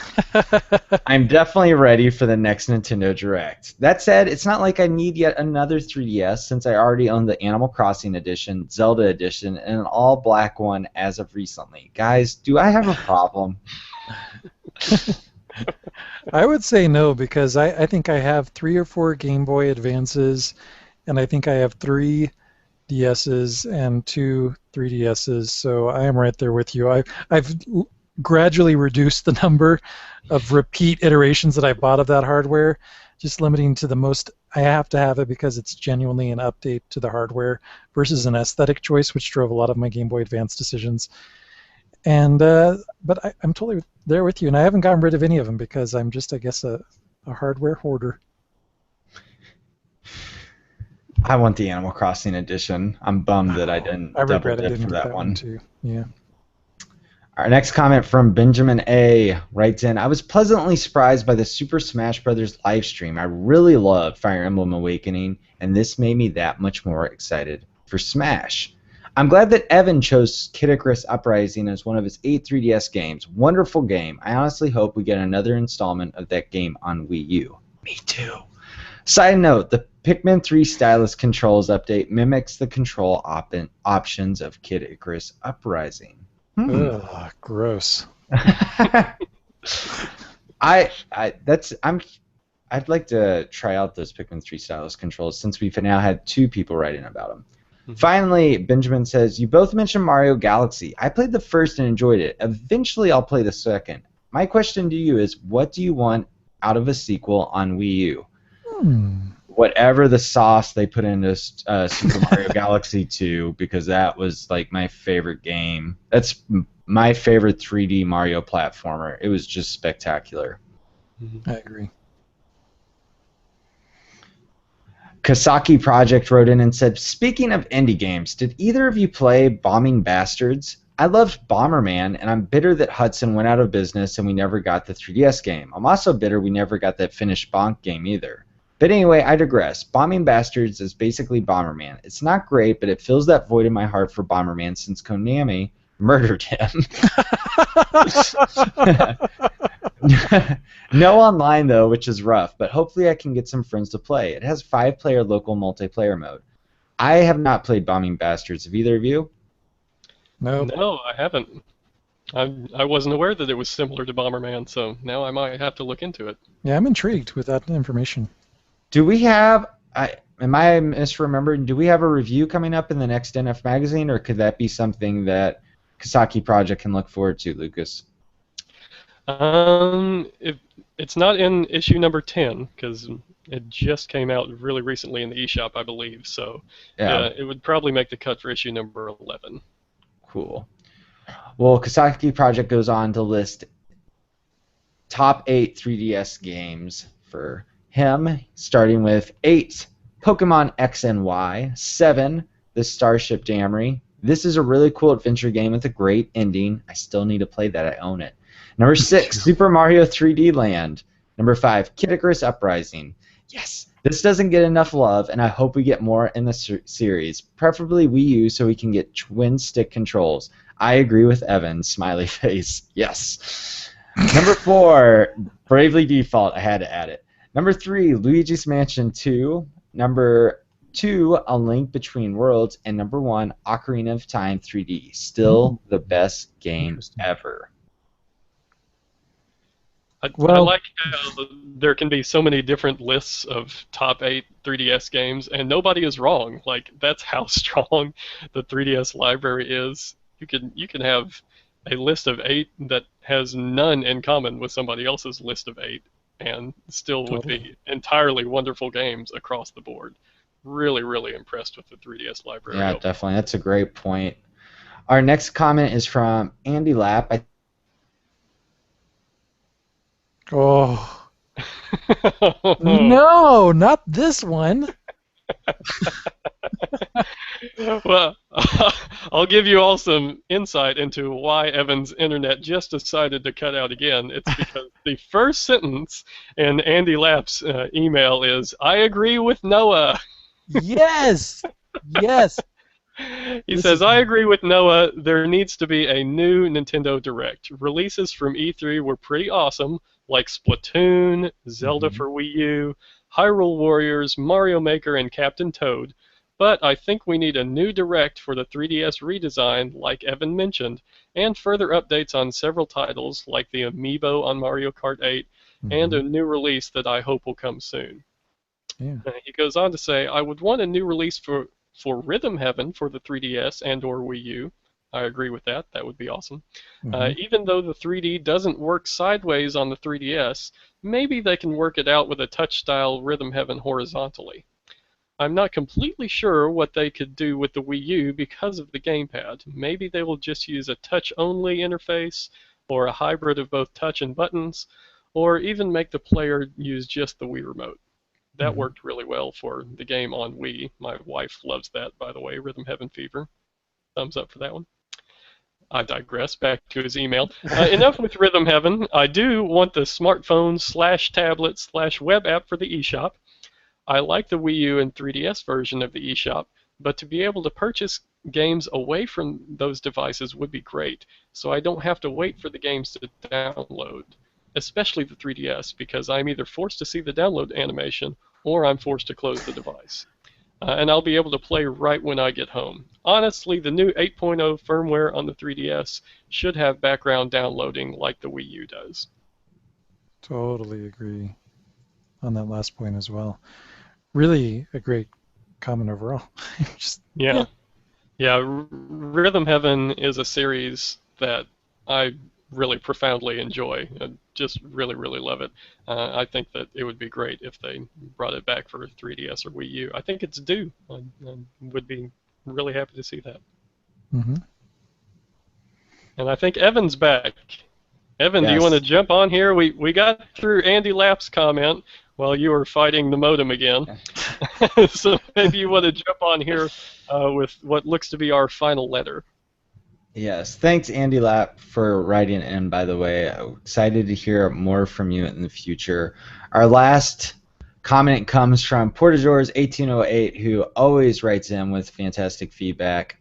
I'm definitely ready for the next Nintendo Direct. That said, it's not like I need yet another 3DS since I already own the Animal Crossing Edition, Zelda Edition, and an all-black one as of recently. Guys, do I have a problem? I would say no, because I think I have 3 or 4 Game Boy Advances, and I think I have 3 DSs and 2 3DSs, so I am right there with you. I've gradually reduced the number of repeat iterations that I bought of that hardware, just limiting to the most I have to have it because it's genuinely an update to the hardware versus an aesthetic choice, which drove a lot of my Game Boy Advance decisions. And but I'm totally there with you, and I haven't gotten rid of any of them because I'm just, I guess, a hardware hoarder. I want the Animal Crossing edition. I'm bummed that I didn't double dip for that one too. Yeah. Our next comment from Benjamin A. writes in, I was pleasantly surprised by the Super Smash Bros. Live stream. I really loved Fire Emblem Awakening, and this made me that much more excited for Smash. I'm glad that Evan chose Kid Icarus Uprising as one of his 8 3DS games. Wonderful game. I honestly hope we get another installment of that game on Wii U. Me too. Side note, the Pikmin 3 stylus controls update mimics the control options of Kid Icarus Uprising. Ugh, gross. I'd like to try out those Pikmin 3 stylus controls since we've now had 2 people writing about them. Finally, Benjamin says, you both mentioned Mario Galaxy. I played the first and enjoyed it. Eventually, I'll play the second. My question to you is, what do you want out of a sequel on Wii U? Whatever the sauce they put into Super Mario Galaxy 2, because that was like my favorite game. That's my favorite 3D Mario platformer. It was just spectacular. I agree. Kasaki Project wrote in and said, speaking of indie games, did either of you play Bombing Bastards? I loved Bomberman, and I'm bitter that Hudson went out of business and we never got the 3DS game. I'm also bitter we never got that finished Bonk game either. But anyway, I digress. Bombing Bastards is basically Bomberman. It's not great, but it fills that void in my heart for Bomberman since Konami murdered him. No online, though, which is rough, but hopefully I can get some friends to play. It has 5-player local multiplayer mode. I have not played Bombing Bastards. Have either of you? No. No, I haven't. I wasn't aware that it was similar to Bomberman, so now I might have to look into it. Yeah, I'm intrigued with that information. Do we have, am I misremembering, do we have a review coming up in the next NF Magazine, or could that be something that Kasaki Project can look forward to, Lucas? It's not in issue number 10, because it just came out really recently in the eShop, I believe, so yeah, it would probably make the cut for issue number 11. Cool. Well, Kasaki Project goes on to list top 8 3DS games for him, starting with 8, Pokemon X and Y, 7, The Starship Damry. This is a really cool adventure game with a great ending. I still need to play that. I own it. Number 6, Super Mario 3D Land. Number 5, Kid Icarus Uprising. Yes, this doesn't get enough love, and I hope we get more in the series, preferably Wii U so we can get twin stick controls. I agree with Evan, smiley face. Yes. Number 4, Bravely Default. I had to add it. Number 3, Luigi's Mansion 2. Number 2, A Link Between Worlds. And number 1, Ocarina of Time 3D. Still the best game ever. I like how there can be so many different lists of top 8 3DS games, and nobody is wrong. Like, that's how strong the 3DS library is. You can have a list of 8 that has none in common with somebody else's list of 8, and still would be entirely wonderful games across the board. Really, really impressed with the 3DS library. Yeah, definitely. That's a great point. Our next comment is from Andy Lapp. Oh, No, not this one. Well, I'll give you all some insight into why Evan's internet just decided to cut out again. It's because the first sentence in Andy Lapp's email is, "I agree with Noah." Yes. Yes. He This says, is "I agree with Noah. There needs to be a new Nintendo Direct. Releases from E3 were pretty awesome, like Splatoon, Zelda Mhm. for Wii U, Hyrule Warriors, Mario Maker, and Captain Toad. But I think we need a new Direct for the 3DS redesign, like Evan mentioned, and further updates on several titles, like the Amiibo on Mario Kart 8, and Mhm. a new release that I hope will come soon." Yeah. He goes on to say, "I would want a new release for Rhythm Heaven for the 3DS and or Wii U. I agree with that. That would be awesome. Mhm. Even though the 3D doesn't work sideways on the 3DS, maybe they can work it out with a touch-style Rhythm Heaven horizontally. I'm not completely sure what they could do with the Wii U because of the gamepad. Maybe they will just use a touch-only interface, or a hybrid of both touch and buttons, or even make the player use just the Wii remote. That Mhm. worked really well for the game on Wii. My wife loves that, by the way, Rhythm Heaven Fever. Thumbs up for that one. I digress. Back to his email. Enough with Rhythm Heaven. I do want the smartphone slash tablet slash web app for the eShop. I like the Wii U and 3DS version of the eShop, but to be able to purchase games away from those devices would be great, so I don't have to wait for the games to download, especially the 3DS, because I'm either forced to see the download animation or I'm forced to close the device. And I'll be able to play right when I get home. Honestly, the new 8.0 firmware on the 3DS should have background downloading like the Wii U does. Totally agree on that last point as well. Really a great comment overall. Just yeah. Yeah. Yeah, Rhythm Heaven is a series that I really profoundly enjoy. I just really, really love it. I think that it would be great if they brought it back for 3DS or Wii U. I think it's due. I would be really happy to see that. Mhm. And I think Evan's back. Evan, do you want to Yes. jump on here? We got through Andy Lapp's comment while you were fighting the modem again. So maybe you want to jump on here with what looks to be our final letter. Yes. Thanks, Andy Lapp, for writing in, by the way. I'm excited to hear more from you in the future. Our last comment comes from Portageorge1808, who always writes in with fantastic feedback.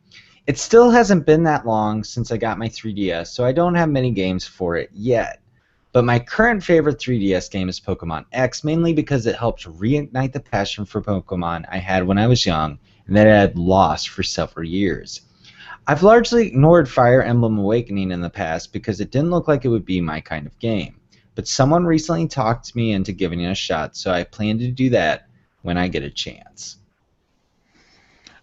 It still hasn't been that long since I got my 3DS, so I don't have many games for it yet. But my current favorite 3DS game is Pokemon X, mainly because it helps reignite the passion for Pokemon I had when I was young and that I had lost for several years. I've largely ignored Fire Emblem Awakening in the past because it didn't look like it would be my kind of game. But someone recently talked me into giving it a shot, so I plan to do that when I get a chance.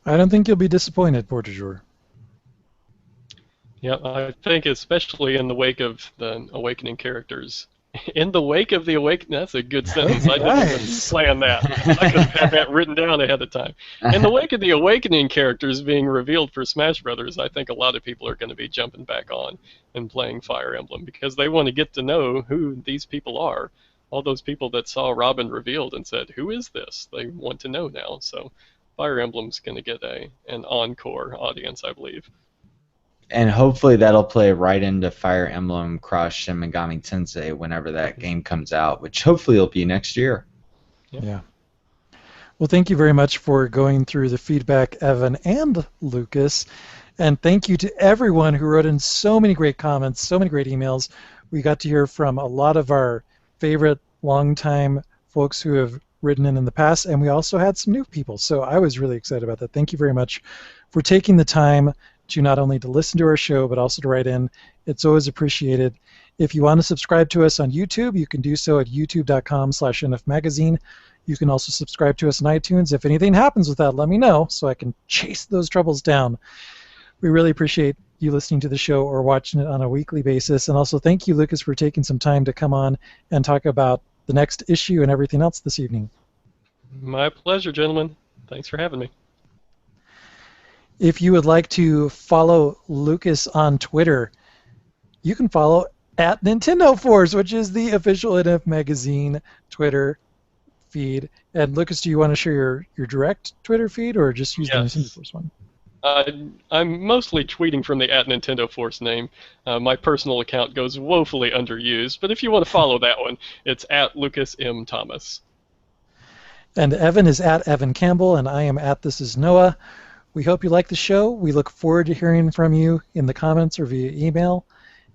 I don't think you'll be disappointed, Portageour. Yeah, I think especially in the wake of the awakening characters. In the wake of the awakening, that's a good sentence. I didn't even Nice. plan that. I could have had that written down ahead of time. In the wake of the awakening characters being revealed for Smash Brothers, I think a lot of people are going to be jumping back on and playing Fire Emblem because they want to get to know who these people are. All those people that saw Robin revealed and said, "Who is this?" They want to know now. So Fire Emblem's going to get an encore audience, I believe. And hopefully that'll play right into Fire Emblem Cross Shin Megami Tensei whenever that game comes out, which hopefully will be next year. Yep. Yeah. Well, thank you very much for going through the feedback, Evan and Lucas. And thank you to everyone who wrote in so many great comments, so many great emails. We got to hear from a lot of our favorite longtime folks who have written in the past, and we also had some new people. So I was really excited about that. Thank you very much for taking the time to not only to listen to our show, but also to write in. It's always appreciated. If you want to subscribe to us on YouTube, you can do so at youtube.com/nfmagazine. You can also subscribe to us on iTunes. If anything happens with that, let me know so I can chase those troubles down. We really appreciate you listening to the show or watching it on a weekly basis. And also thank you, Lucas, for taking some time to come on and talk about the next issue and everything else this evening. My pleasure, gentlemen. Thanks for having me. If you would like to follow Lucas on Twitter, you can follow at Nintendo Force, which is the official NF Magazine Twitter feed. And Lucas, do you want to share your direct Twitter feed or just use the Nintendo Yes. Force one? I'm mostly tweeting from the at Nintendo Force name. My personal account goes woefully underused, but if you want to follow that one, it's at Lucas M. Thomas. And Evan is at Evan Campbell, and I am at This Is Noah. We hope you like the show. We look forward to hearing from you in the comments or via email.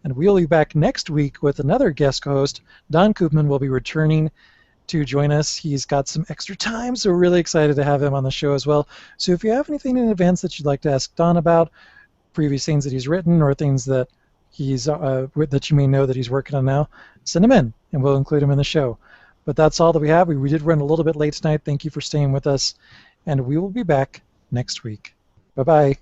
And we'll be back next week with another guest host. Don Koopman will be returning to join us. He's got some extra time, so we're really excited to have him on the show as well. So if you have anything in advance that you'd like to ask Don about, previous things that he's written or things that that you may know that he's working on now, send them in, and we'll include them in the show. But that's all that we have. We did run a little bit late tonight. Thank you for staying with us, and we will be back next week. Bye-bye.